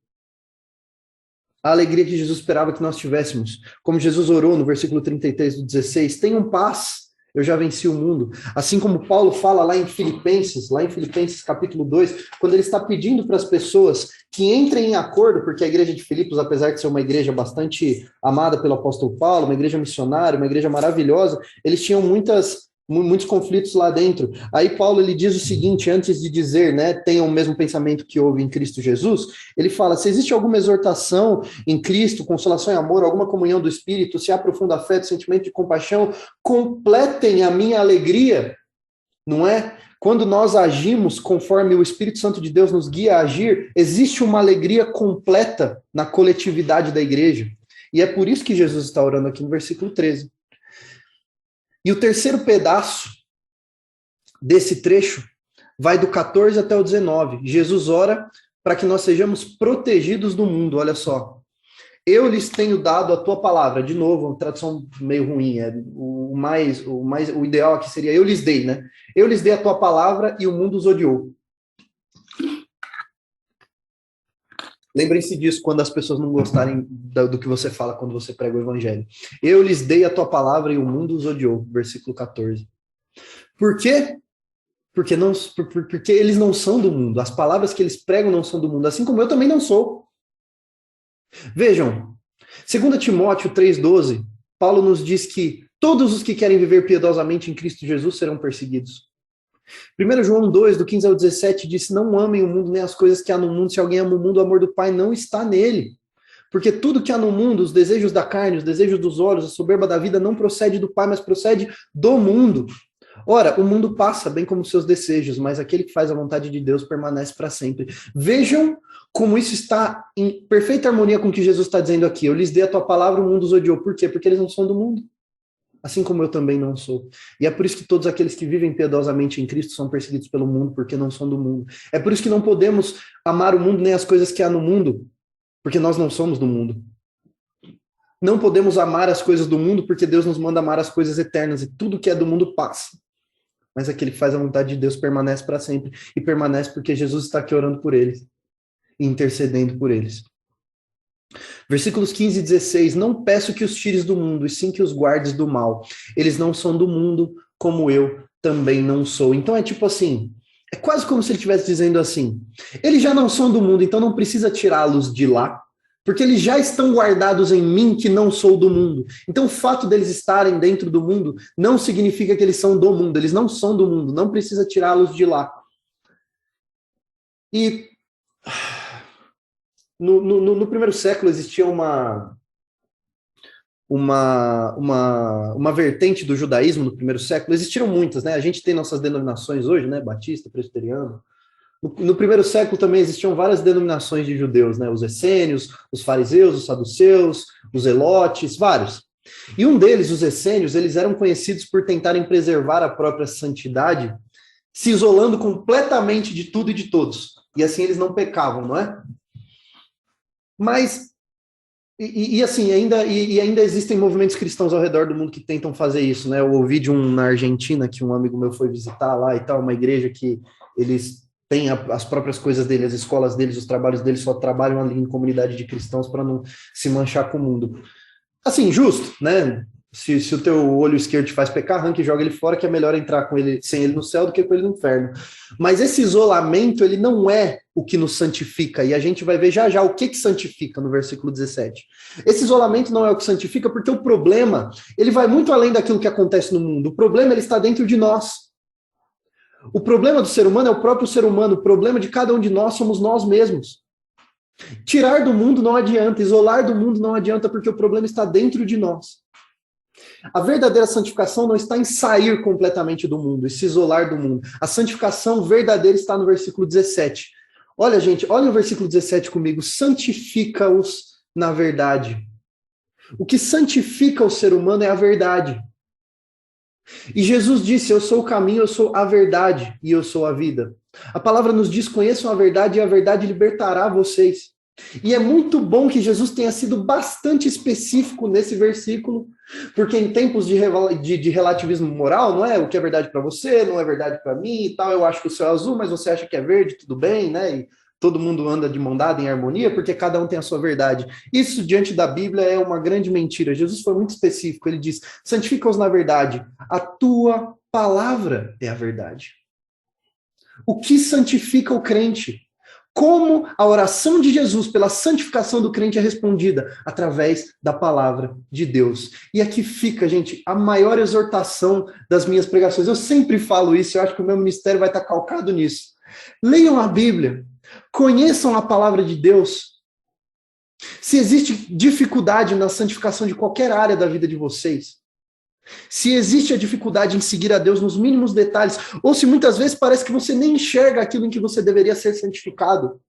que Jesus esperava que nós tivéssemos. Como Jesus orou no versículo 33 do 16, tenham paz, eu já venci o mundo. Assim como Paulo fala lá em Filipenses capítulo 2, quando ele está pedindo para as pessoas que entrem em acordo, porque a igreja de Filipos, apesar de ser uma igreja bastante amada pelo apóstolo Paulo, uma igreja missionária, uma igreja maravilhosa, eles tinham muitos conflitos lá dentro. Aí Paulo ele diz o seguinte, antes de dizer, né, tenham o mesmo pensamento que houve em Cristo Jesus, ele fala, se existe alguma exortação em Cristo, consolação e amor, alguma comunhão do Espírito, se há profunda fé, sentimento de compaixão, completem a minha alegria, não é? Quando nós agimos conforme o Espírito Santo de Deus nos guia a agir, existe uma alegria completa na coletividade da igreja. E é por isso que Jesus está orando aqui no versículo 13. E o terceiro pedaço desse trecho vai do 14 até o 19. Jesus ora para que nós sejamos protegidos do mundo, olha só. Eu lhes tenho dado a tua palavra. De novo, uma tradução meio ruim. O ideal aqui seria eu lhes dei, né? Eu lhes dei a tua palavra e o mundo os odiou. Lembrem-se disso quando as pessoas não gostarem do que você fala quando você prega o evangelho. Eu lhes dei a tua palavra e o mundo os odiou. Versículo 14. Por quê? Porque eles não são do mundo. As palavras que eles pregam não são do mundo. Assim como eu também não sou. Vejam, 2 Timóteo 3,12, Paulo nos diz que todos os que querem viver piedosamente em Cristo Jesus serão perseguidos. 1 João 2, do 15 ao 17, diz, não amem o mundo nem as coisas que há no mundo. Se alguém ama o mundo, o amor do Pai não está nele. Porque tudo que há no mundo, os desejos da carne, os desejos dos olhos, a soberba da vida, não procede do Pai, mas procede do mundo. Ora, o mundo passa, bem como seus desejos, mas aquele que faz a vontade de Deus permanece para sempre. Vejam como isso está em perfeita harmonia com o que Jesus está dizendo aqui. Eu lhes dei a tua palavra, o mundo os odiou. Por quê? Porque eles não são do mundo. Assim como eu também não sou. E é por isso que todos aqueles que vivem piedosamente em Cristo são perseguidos pelo mundo, porque não são do mundo. É por isso que não podemos amar o mundo nem as coisas que há no mundo, porque nós não somos do mundo. Não podemos amar as coisas do mundo, porque Deus nos manda amar as coisas eternas, e tudo que é do mundo passa. Mas aquele que faz a vontade de Deus permanece para sempre, e permanece porque Jesus está aqui orando por eles, e intercedendo por eles. Versículos 15 e 16, não peço que os tires do mundo, e sim que os guardes do mal. Eles não são do mundo, como eu também não sou. Então é tipo assim, é quase como se ele estivesse dizendo assim, eles já não são do mundo, então não precisa tirá-los de lá, porque eles já estão guardados em mim, que não sou do mundo. Então o fato deles estarem dentro do mundo não significa que eles são do mundo, eles não são do mundo, não precisa tirá-los de lá. E no primeiro século existia uma vertente do judaísmo no primeiro século. Existiram muitas, né? A gente tem nossas denominações hoje, né? Batista, presbiteriano. No primeiro século também existiam várias denominações de judeus, né? Os essênios, os fariseus, os saduceus, os elotes, vários. E um deles, os essênios, eles eram conhecidos por tentarem preservar a própria santidade, se isolando completamente de tudo e de todos. E assim eles não pecavam, não é? Mas, assim, ainda existem movimentos cristãos ao redor do mundo que tentam fazer isso, né? Eu ouvi de um na Argentina, que um amigo meu foi visitar lá e tal, uma igreja que eles têm as próprias coisas deles, as escolas deles, os trabalhos deles, só trabalham ali em comunidade de cristãos para não se manchar com o mundo. Assim, justo, né? Se o teu olho esquerdo te faz pecar, arranca e joga ele fora, que é melhor entrar com ele, sem ele no céu do que com ele no inferno. Mas esse isolamento, ele não é o que nos santifica, e a gente vai ver já já o que santifica no versículo 17. Esse isolamento não é o que santifica, porque o problema, ele vai muito além daquilo que acontece no mundo. O problema, ele está dentro de nós. O problema do ser humano é o próprio ser humano, o problema de cada um de nós somos nós mesmos. Tirar do mundo não adianta, isolar do mundo não adianta, porque o problema está dentro de nós. A verdadeira santificação não está em sair completamente do mundo e se isolar do mundo. A santificação verdadeira está no versículo 17. Olha, gente, olha o versículo 17 comigo. Santifica-os na verdade. O que santifica o ser humano é a verdade. E Jesus disse, eu sou o caminho, eu sou a verdade e eu sou a vida. A palavra nos diz, conheçam a verdade e a verdade libertará vocês. E é muito bom que Jesus tenha sido bastante específico nesse versículo, porque em tempos de relativismo moral, não é o que é verdade para você, não é verdade para mim e tal, eu acho que o céu é azul, mas você acha que é verde, tudo bem, né? E todo mundo anda de mão dada em harmonia, porque cada um tem a sua verdade. Isso, diante da Bíblia, é uma grande mentira. Jesus foi muito específico, ele diz, santifica-os na verdade, a tua palavra é a verdade. O que santifica o crente? Como a oração de Jesus pela santificação do crente é respondida? Através da palavra de Deus. E aqui fica, gente, a maior exortação das minhas pregações. Eu sempre falo isso, eu acho que o meu ministério vai estar calcado nisso. Leiam a Bíblia, conheçam a palavra de Deus. Se existe dificuldade na santificação de qualquer área da vida de vocês, se existe a dificuldade em seguir a Deus nos mínimos detalhes, ou se muitas vezes parece que você nem enxerga aquilo em que você deveria ser santificado,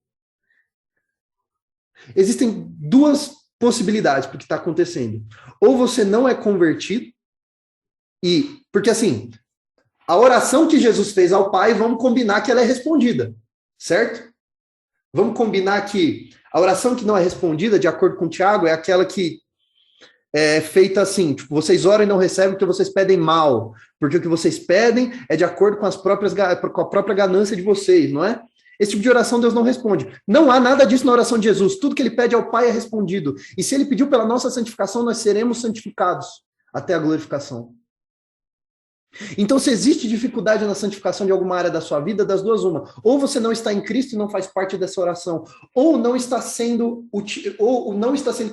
existem duas possibilidades para o que está acontecendo. Ou você não é convertido, porque assim, a oração que Jesus fez ao Pai, vamos combinar que ela é respondida, certo? Vamos combinar que a oração que não é respondida, de acordo com o Tiago, é aquela que é feita assim, tipo, vocês oram e não recebem porque vocês pedem mal, porque o que vocês pedem é de acordo com com a própria ganância de vocês, não é? Esse tipo de oração Deus não responde. Não há nada disso na oração de Jesus. Tudo que ele pede ao Pai é respondido. E se ele pediu pela nossa santificação, nós seremos santificados até a glorificação. Então, se existe dificuldade na santificação de alguma área da sua vida, das duas uma. Ou você não está em Cristo e não faz parte dessa oração, ou não está sendo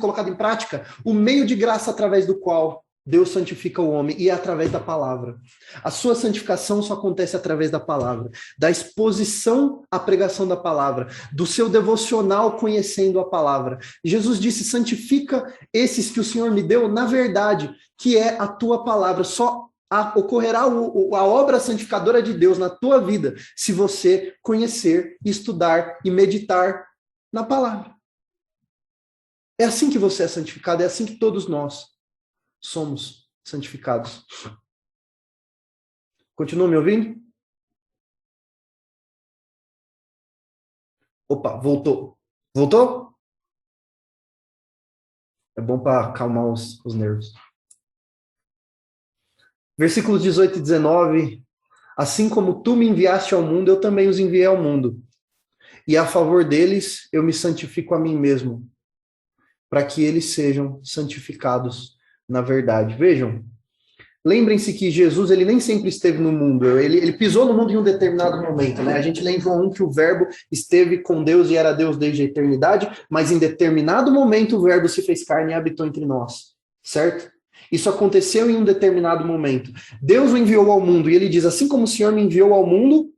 colocado em prática o meio de graça através do qual Deus santifica o homem, e é através da palavra. A sua santificação só acontece através da palavra, da exposição à pregação da palavra, do seu devocional conhecendo a palavra. Jesus disse, santifica esses que o Senhor me deu na verdade, que é a tua palavra. Só ocorrerá a obra santificadora de Deus na tua vida se você conhecer, estudar e meditar na palavra. É assim que você é santificado, é assim que todos nós somos santificados. Continua me ouvindo? Opa, voltou. Voltou? É bom para acalmar os nervos. Versículos 18 e 19. Assim como tu me enviaste ao mundo, eu também os enviei ao mundo. E a favor deles, eu me santifico a mim mesmo, para que eles sejam santificados na verdade. Vejam, lembrem-se que Jesus, ele nem sempre esteve no mundo, ele pisou no mundo em um determinado momento, né? A gente lê em João 1 que o verbo esteve com Deus e era Deus desde a eternidade, mas em determinado momento o verbo se fez carne e habitou entre nós, certo? Isso aconteceu em um determinado momento. Deus o enviou ao mundo, e ele diz, assim como o Senhor me enviou ao mundo,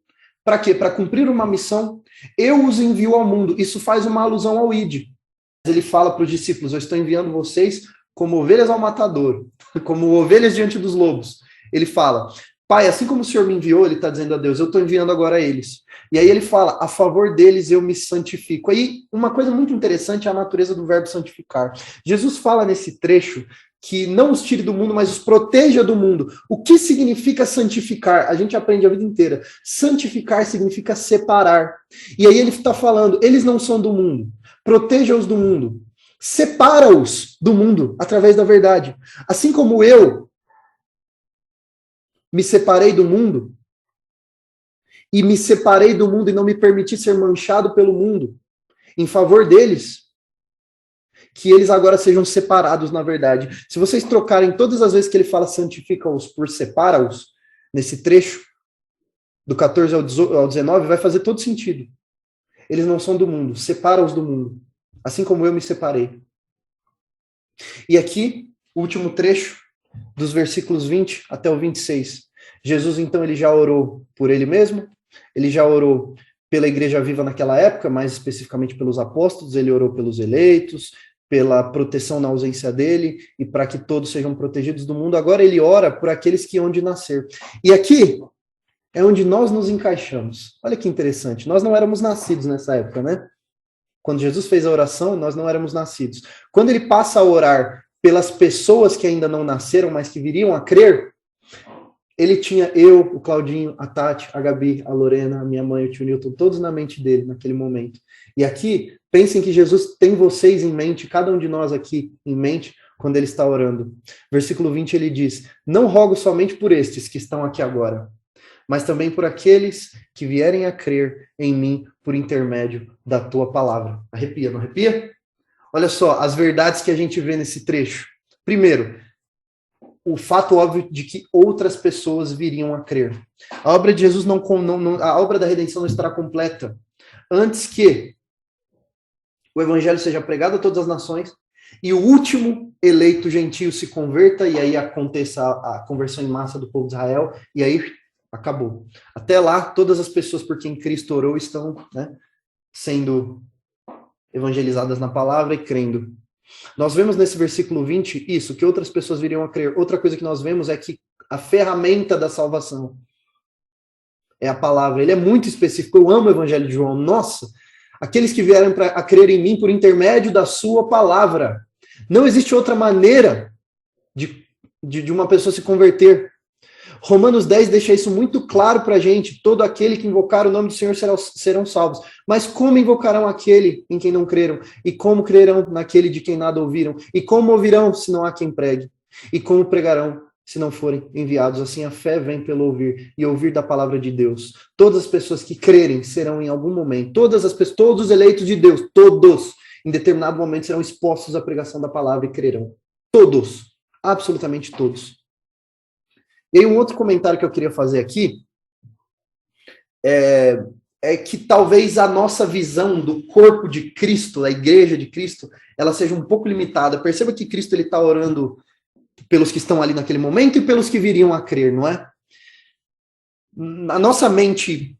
para quê? Para cumprir uma missão, eu os envio ao mundo. Isso faz uma alusão ao ID. Ele fala para os discípulos, eu estou enviando vocês como ovelhas ao matador, como ovelhas diante dos lobos. Ele fala, Pai, assim como o Senhor me enviou, ele está dizendo a Deus, eu estou enviando agora eles. E aí ele fala, a favor deles eu me santifico. Aí uma coisa muito interessante é a natureza do verbo santificar. Jesus fala nesse trecho que não os tire do mundo, mas os proteja do mundo. O que significa santificar? A gente aprende a vida inteira. Santificar significa separar. E aí ele está falando, eles não são do mundo, proteja-os do mundo. Separa-os do mundo através da verdade. Assim como eu me separei do mundo, e me separei do mundo e não me permiti ser manchado pelo mundo, em favor deles, que eles agora sejam separados na verdade. Se vocês trocarem todas as vezes que ele fala santifica-os por separa-os, nesse trecho, do 14 ao 19, vai fazer todo sentido. Eles não são do mundo, separa-os do mundo, assim como eu me separei. E aqui, o último trecho, dos versículos 20 até o 26. Jesus, então, ele já orou por ele mesmo, ele já orou pela igreja viva naquela época, mais especificamente pelos apóstolos, ele orou pelos eleitos, pela proteção na ausência dele, e para que todos sejam protegidos do mundo. Agora ele ora por aqueles que hão de nascer. E aqui é onde nós nos encaixamos. Olha que interessante, nós não éramos nascidos nessa época, né? Quando Jesus fez a oração, nós não éramos nascidos. Quando ele passa a orar pelas pessoas que ainda não nasceram, mas que viriam a crer, ele tinha eu, o Claudinho, a Tati, a Gabi, a Lorena, a minha mãe, o tio Newton, todos na mente dele naquele momento. E aqui, pensem que Jesus tem vocês em mente, cada um de nós aqui em mente, quando ele está orando. Versículo 20 ele diz, não rogo somente por estes que estão aqui agora, mas também por aqueles que vierem a crer em mim por intermédio da tua palavra. Arrepia, não arrepia? Olha só, as verdades que a gente vê nesse trecho. Primeiro, o fato óbvio de que outras pessoas viriam a crer. A obra de Jesus a obra da redenção não estará completa antes que o evangelho seja pregado a todas as nações e o último eleito gentio se converta e aí aconteça a conversão em massa do povo de Israel e aí acabou. Até lá, todas as pessoas por quem Cristo orou estão, né, sendo evangelizadas na palavra e crendo. Nós vemos nesse versículo 20 isso, que outras pessoas viriam a crer. Outra coisa que nós vemos é que a ferramenta da salvação é a palavra. Ele é muito específico. Eu amo o evangelho de João. Nossa, aqueles que vieram a crer em mim por intermédio da sua palavra. Não existe outra maneira de uma pessoa se converter. Romanos 10 deixa isso muito claro para a gente. Todo aquele que invocar o nome do Senhor serão salvos. Mas como invocarão aquele em quem não creram? E como crerão naquele de quem nada ouviram? E como ouvirão se não há quem pregue? E como pregarão se não forem enviados? Assim a fé vem pelo ouvir, e ouvir da palavra de Deus. Todas as pessoas que crerem serão em algum momento, todos os eleitos de Deus, todos, em determinado momento serão expostos à pregação da palavra e crerão. Todos, absolutamente todos. E aí um outro comentário que eu queria fazer aqui é que talvez a nossa visão do corpo de Cristo, da igreja de Cristo, ela seja um pouco limitada. Perceba que Cristo ele está orando pelos que estão ali naquele momento e pelos que viriam a crer, não é? A nossa mente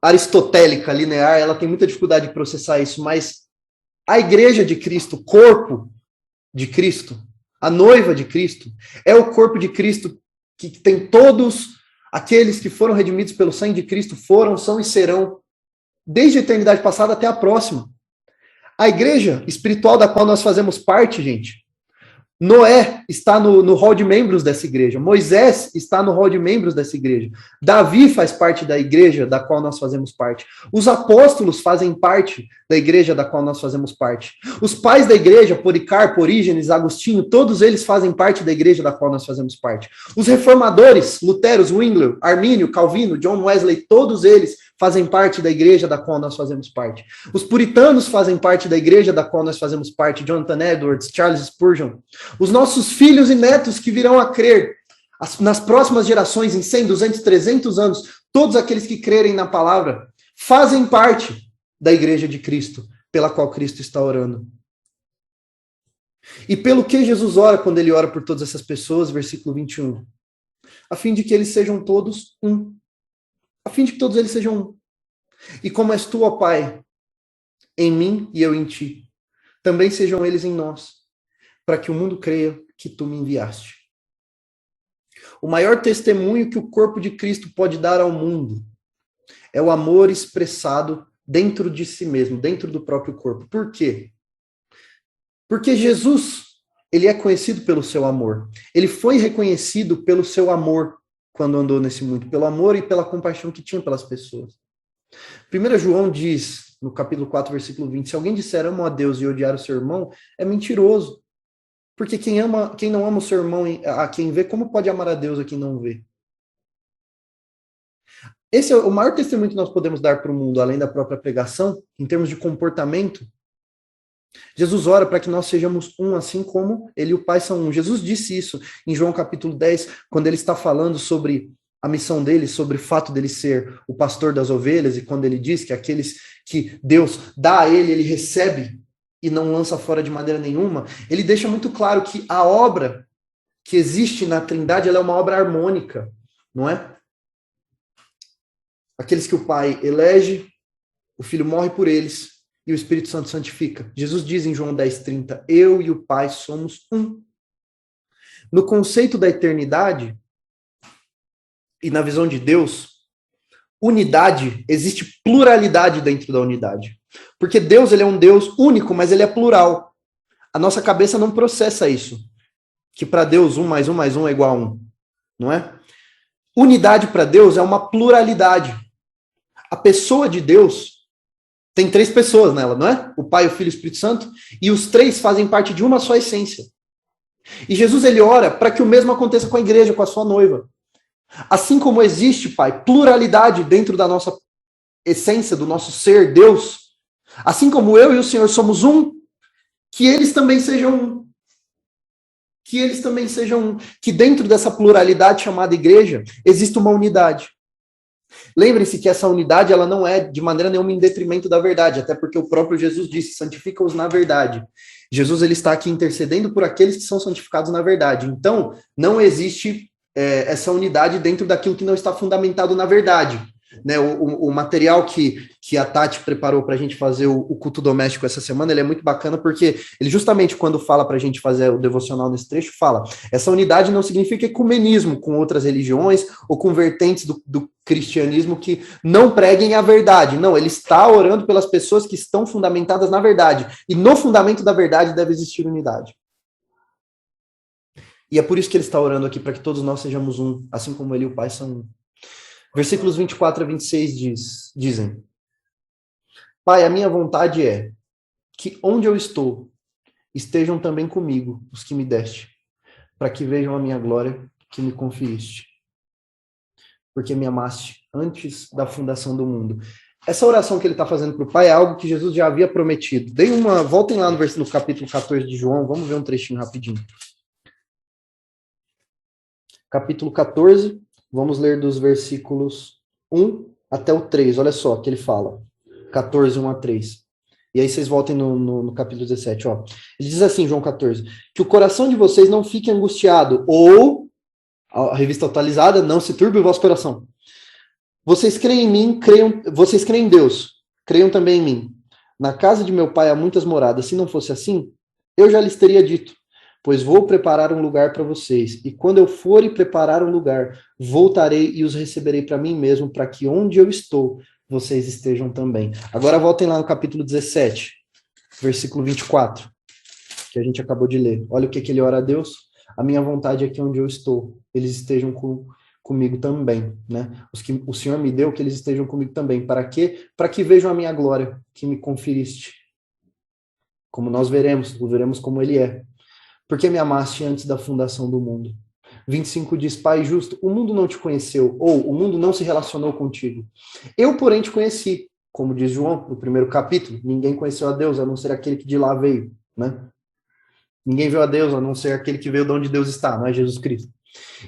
aristotélica, linear, ela tem muita dificuldade de processar isso, mas a igreja de Cristo, o corpo de Cristo, a noiva de Cristo, é o corpo de Cristo que tem todos aqueles que foram redimidos pelo sangue de Cristo, foram, são e serão, desde a eternidade passada até a próxima. A igreja espiritual da qual nós fazemos parte, gente, Noé está no hall de membros dessa igreja, Moisés está no hall de membros dessa igreja, Davi faz parte da igreja da qual nós fazemos parte, os apóstolos fazem parte da igreja da qual nós fazemos parte, os pais da igreja, Policarpo, Orígenes, Agostinho, todos eles fazem parte da igreja da qual nós fazemos parte, os reformadores, Lutero, Zwingli, Armínio, Calvino, John Wesley, todos eles fazem parte da igreja da qual nós fazemos parte. Os puritanos fazem parte da igreja da qual nós fazemos parte, Jonathan Edwards, Charles Spurgeon. Os nossos filhos e netos que virão a crer nas próximas gerações, em 100, 200, 300 anos, todos aqueles que crerem na palavra, fazem parte da igreja de Cristo, pela qual Cristo está orando. E pelo que Jesus ora quando ele ora por todas essas pessoas, versículo 21, a fim de que eles sejam todos um. A fim de que todos eles sejam um. E como és tu, ó Pai, em mim e eu em ti, também sejam eles em nós, para que o mundo creia que tu me enviaste. O maior testemunho que o corpo de Cristo pode dar ao mundo é o amor expressado dentro de si mesmo, dentro do próprio corpo. Por quê? Porque Jesus, ele é conhecido pelo seu amor. Ele foi reconhecido pelo seu amor quando andou nesse mundo, pelo amor e pela compaixão que tinha pelas pessoas. 1 João diz, no capítulo 4, versículo 20, se alguém disser amo a Deus e odiar o seu irmão, é mentiroso. Porque quem não ama o seu irmão a quem vê, como pode amar a Deus a quem não vê? Esse é o maior testemunho que nós podemos dar para o mundo, além da própria pregação, em termos de comportamento. Jesus ora para que nós sejamos um, assim como ele e o Pai são um. Jesus disse isso em João capítulo 10, quando ele está falando sobre a missão dele, sobre o fato dele ser o pastor das ovelhas, e quando ele diz que aqueles que Deus dá a ele, ele recebe e não lança fora de maneira nenhuma, ele deixa muito claro que a obra que existe na Trindade, ela é uma obra harmônica, não é? Aqueles que o Pai elege, o Filho morre por eles, e o Espírito Santo santifica. Jesus diz em João 10:30, eu e o Pai somos um. No conceito da eternidade, e na visão de Deus, unidade, existe pluralidade dentro da unidade. Porque Deus, ele é um Deus único, mas ele é plural. A nossa cabeça não processa isso. Que para Deus, 1 mais 1 mais 1 é igual a 1. Não é? Unidade para Deus é uma pluralidade. A pessoa de Deus tem 3 pessoas nela, não é? O Pai, o Filho e o Espírito Santo. E os 3 fazem parte de uma só essência. E Jesus, ele ora para que o mesmo aconteça com a igreja, com a sua noiva. Assim como existe, Pai, pluralidade dentro da nossa essência, do nosso ser, Deus, assim como eu e o Senhor somos um, que eles também sejam um. Que eles também sejam um. Que dentro dessa pluralidade chamada igreja, existe uma unidade. Lembre-se que essa unidade, ela não é de maneira nenhuma em detrimento da verdade, até porque o próprio Jesus disse, santifica-os na verdade. Jesus, ele está aqui intercedendo por aqueles que são santificados na verdade. Então, não existe essa unidade dentro daquilo que não está fundamentado na verdade. Né, o material que a Tati preparou para a gente fazer o culto doméstico essa semana, ele é muito bacana porque ele justamente quando fala para a gente fazer o devocional nesse trecho, fala, essa unidade não significa ecumenismo com outras religiões ou com vertentes do cristianismo que não preguem a verdade, não, ele está orando pelas pessoas que estão fundamentadas na verdade, e no fundamento da verdade deve existir unidade. E é por isso que ele está orando aqui, para que todos nós sejamos um, assim como ele e o Pai são um. Versículos 24 a 26 dizem, Pai, a minha vontade é que onde eu estou, estejam também comigo os que me deste, para que vejam a minha glória que me conferiste, porque me amaste antes da fundação do mundo. Essa oração que ele está fazendo para o Pai é algo que Jesus já havia prometido. Voltem lá no capítulo 14 de João, vamos ver um trechinho rapidinho. Capítulo 14, vamos ler dos versículos 1 até o 3, olha só que ele fala, 14, 1 a 3. E aí vocês voltem no capítulo 17, ó. Ele diz assim, João 14, que o coração de vocês não fique angustiado, ou, a revista atualizada, não se turbe o vosso coração. Vocês creem em mim, vocês creem em Deus, creiam também em mim. Na casa de meu pai há muitas moradas, se não fosse assim, eu já lhes teria dito, pois vou preparar um lugar para vocês, e quando eu for e preparar um lugar, voltarei e os receberei para mim mesmo, para que onde eu estou, vocês estejam também. Agora voltem lá no capítulo 17, versículo 24, que a gente acabou de ler. Olha o que ele ora a Deus. A minha vontade é que onde eu estou, eles estejam comigo também, né? Os que o Senhor me deu, que eles estejam comigo também. Para quê? Para que vejam a minha glória, que me conferiste. Como nós veremos como ele é. Porque me amaste antes da fundação do mundo. 25 diz, Pai justo, o mundo não te conheceu, ou o mundo não se relacionou contigo. Eu, porém, te conheci, como diz João, no primeiro capítulo, ninguém conheceu a Deus, a não ser aquele que de lá veio, né? Ninguém viu a Deus, a não ser aquele que veio de onde Deus está, não é Jesus Cristo.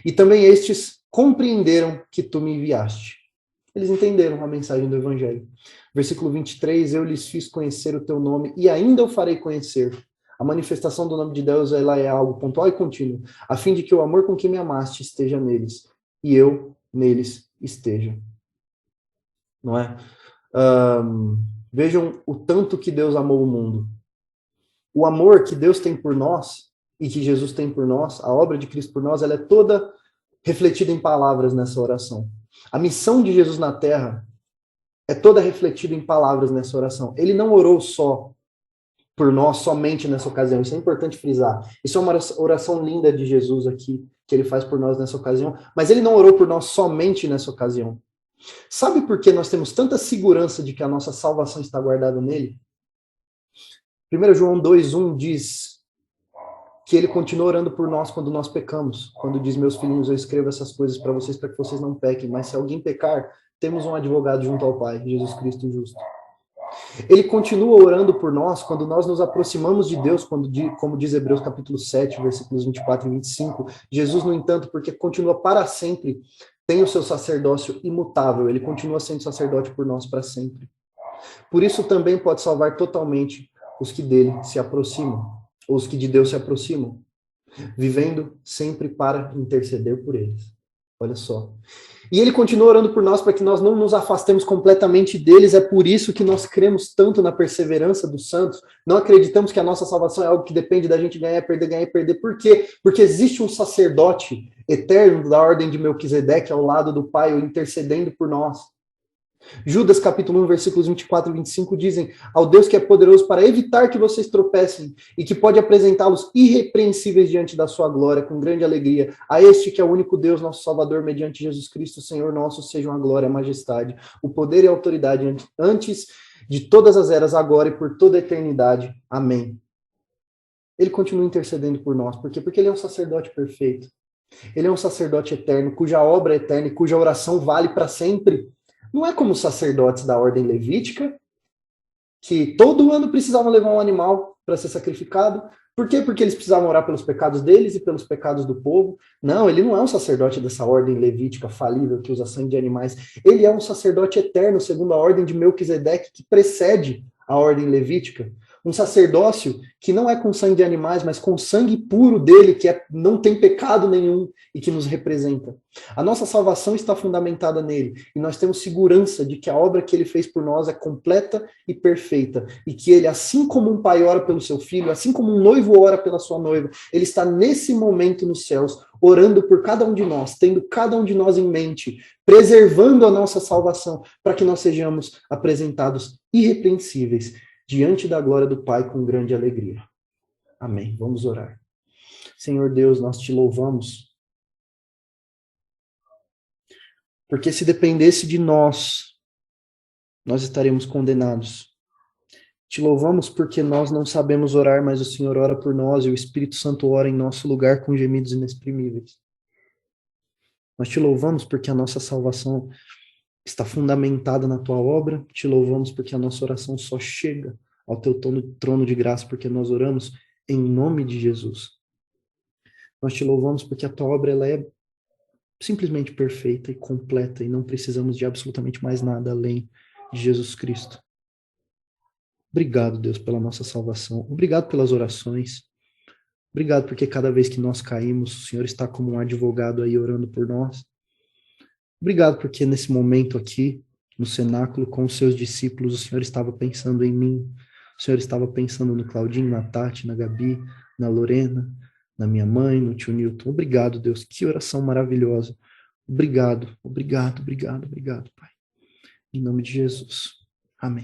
E também estes compreenderam que tu me enviaste. Eles entenderam a mensagem do Evangelho. Versículo 23, eu lhes fiz conhecer o teu nome e ainda o farei conhecer. A manifestação do nome de Deus, ela é algo pontual e contínuo, a fim de que o amor com que me amaste esteja neles, e eu neles esteja. Não é? Vejam o tanto que Deus amou o mundo. O amor que Deus tem por nós e que Jesus tem por nós, a obra de Cristo por nós, ela é toda refletida em palavras nessa oração. A missão de Jesus na Terra é toda refletida em palavras nessa oração. Ele não orou só por nós, somente nessa ocasião. Isso é importante frisar. Isso é uma oração linda de Jesus aqui, que ele faz por nós nessa ocasião, mas ele não orou por nós somente nessa ocasião. Sabe por que nós temos tanta segurança de que a nossa salvação está guardada nele? 1 João 2,1 diz que ele continua orando por nós quando nós pecamos. Quando diz, meus filhinhos, eu escrevo essas coisas para que vocês não pequem. Mas se alguém pecar, temos um advogado junto ao Pai, Jesus Cristo justo. Ele continua orando por nós quando nós nos aproximamos de Deus, como diz Hebreus capítulo 7, versículos 24 e 25. Jesus, no entanto, porque continua para sempre, tem o seu sacerdócio imutável. Ele continua sendo sacerdote por nós para sempre. Por isso também pode salvar totalmente os que dele se aproximam, ou os que de Deus se aproximam, vivendo sempre para interceder por eles. Olha só. E ele continua orando por nós para que nós não nos afastemos completamente deles. É por isso que nós cremos tanto na perseverança dos santos. Não acreditamos que a nossa salvação é algo que depende da gente ganhar e perder. Por quê? Porque existe um sacerdote eterno da ordem de Melquisedeque ao lado do Pai, intercedendo por nós. Judas capítulo 1, versículos 24 e 25 dizem: ao Deus que é poderoso para evitar que vocês tropecem e que pode apresentá-los irrepreensíveis diante da sua glória com grande alegria, a este que é o único Deus, nosso Salvador, mediante Jesus Cristo, Senhor nosso, sejam a glória, a majestade, o poder e a autoridade antes de todas as eras, agora e por toda a eternidade. Amém. Ele continua intercedendo por nós. Por quê? Porque ele é um sacerdote perfeito. Ele é um sacerdote eterno, cuja obra é eterna e cuja oração vale para sempre. Não é como os sacerdotes da ordem levítica, que todo ano precisavam levar um animal para ser sacrificado. Por quê? Porque eles precisavam orar pelos pecados deles e pelos pecados do povo. Não, ele não é um sacerdote dessa ordem levítica falível que usa sangue de animais. Ele é um sacerdote eterno, segundo a ordem de Melquisedeque, que precede a ordem levítica. Um sacerdócio que não é com sangue de animais, mas com sangue puro dele, que não tem pecado nenhum e que nos representa. A nossa salvação está fundamentada nele, e nós temos segurança de que a obra que ele fez por nós é completa e perfeita, e que ele, assim como um pai ora pelo seu filho, assim como um noivo ora pela sua noiva, ele está nesse momento nos céus, orando por cada um de nós, tendo cada um de nós em mente, preservando a nossa salvação, para que nós sejamos apresentados irrepreensíveis diante da glória do Pai com grande alegria. Amém. Vamos orar. Senhor Deus, nós te louvamos, porque se dependesse de nós, nós estaremos condenados. Te louvamos porque nós não sabemos orar, mas o Senhor ora por nós e o Espírito Santo ora em nosso lugar com gemidos inexprimíveis. Nós te louvamos porque a nossa salvação está fundamentada na tua obra. Te louvamos porque a nossa oração só chega ao teu trono de graça, porque nós oramos em nome de Jesus. Nós te louvamos porque a tua obra ela é simplesmente perfeita e completa e não precisamos de absolutamente mais nada além de Jesus Cristo. Obrigado, Deus, pela nossa salvação. Obrigado pelas orações. Obrigado porque cada vez que nós caímos, o Senhor está como um advogado aí orando por nós. Obrigado porque nesse momento aqui, no cenáculo, com os seus discípulos, o Senhor estava pensando em mim. O Senhor estava pensando no Claudinho, na Tati, na Gabi, na Lorena, na minha mãe, no tio Newton. Obrigado, Deus. Que oração maravilhosa. Obrigado, obrigado, obrigado, obrigado, Pai. Em nome de Jesus. Amém.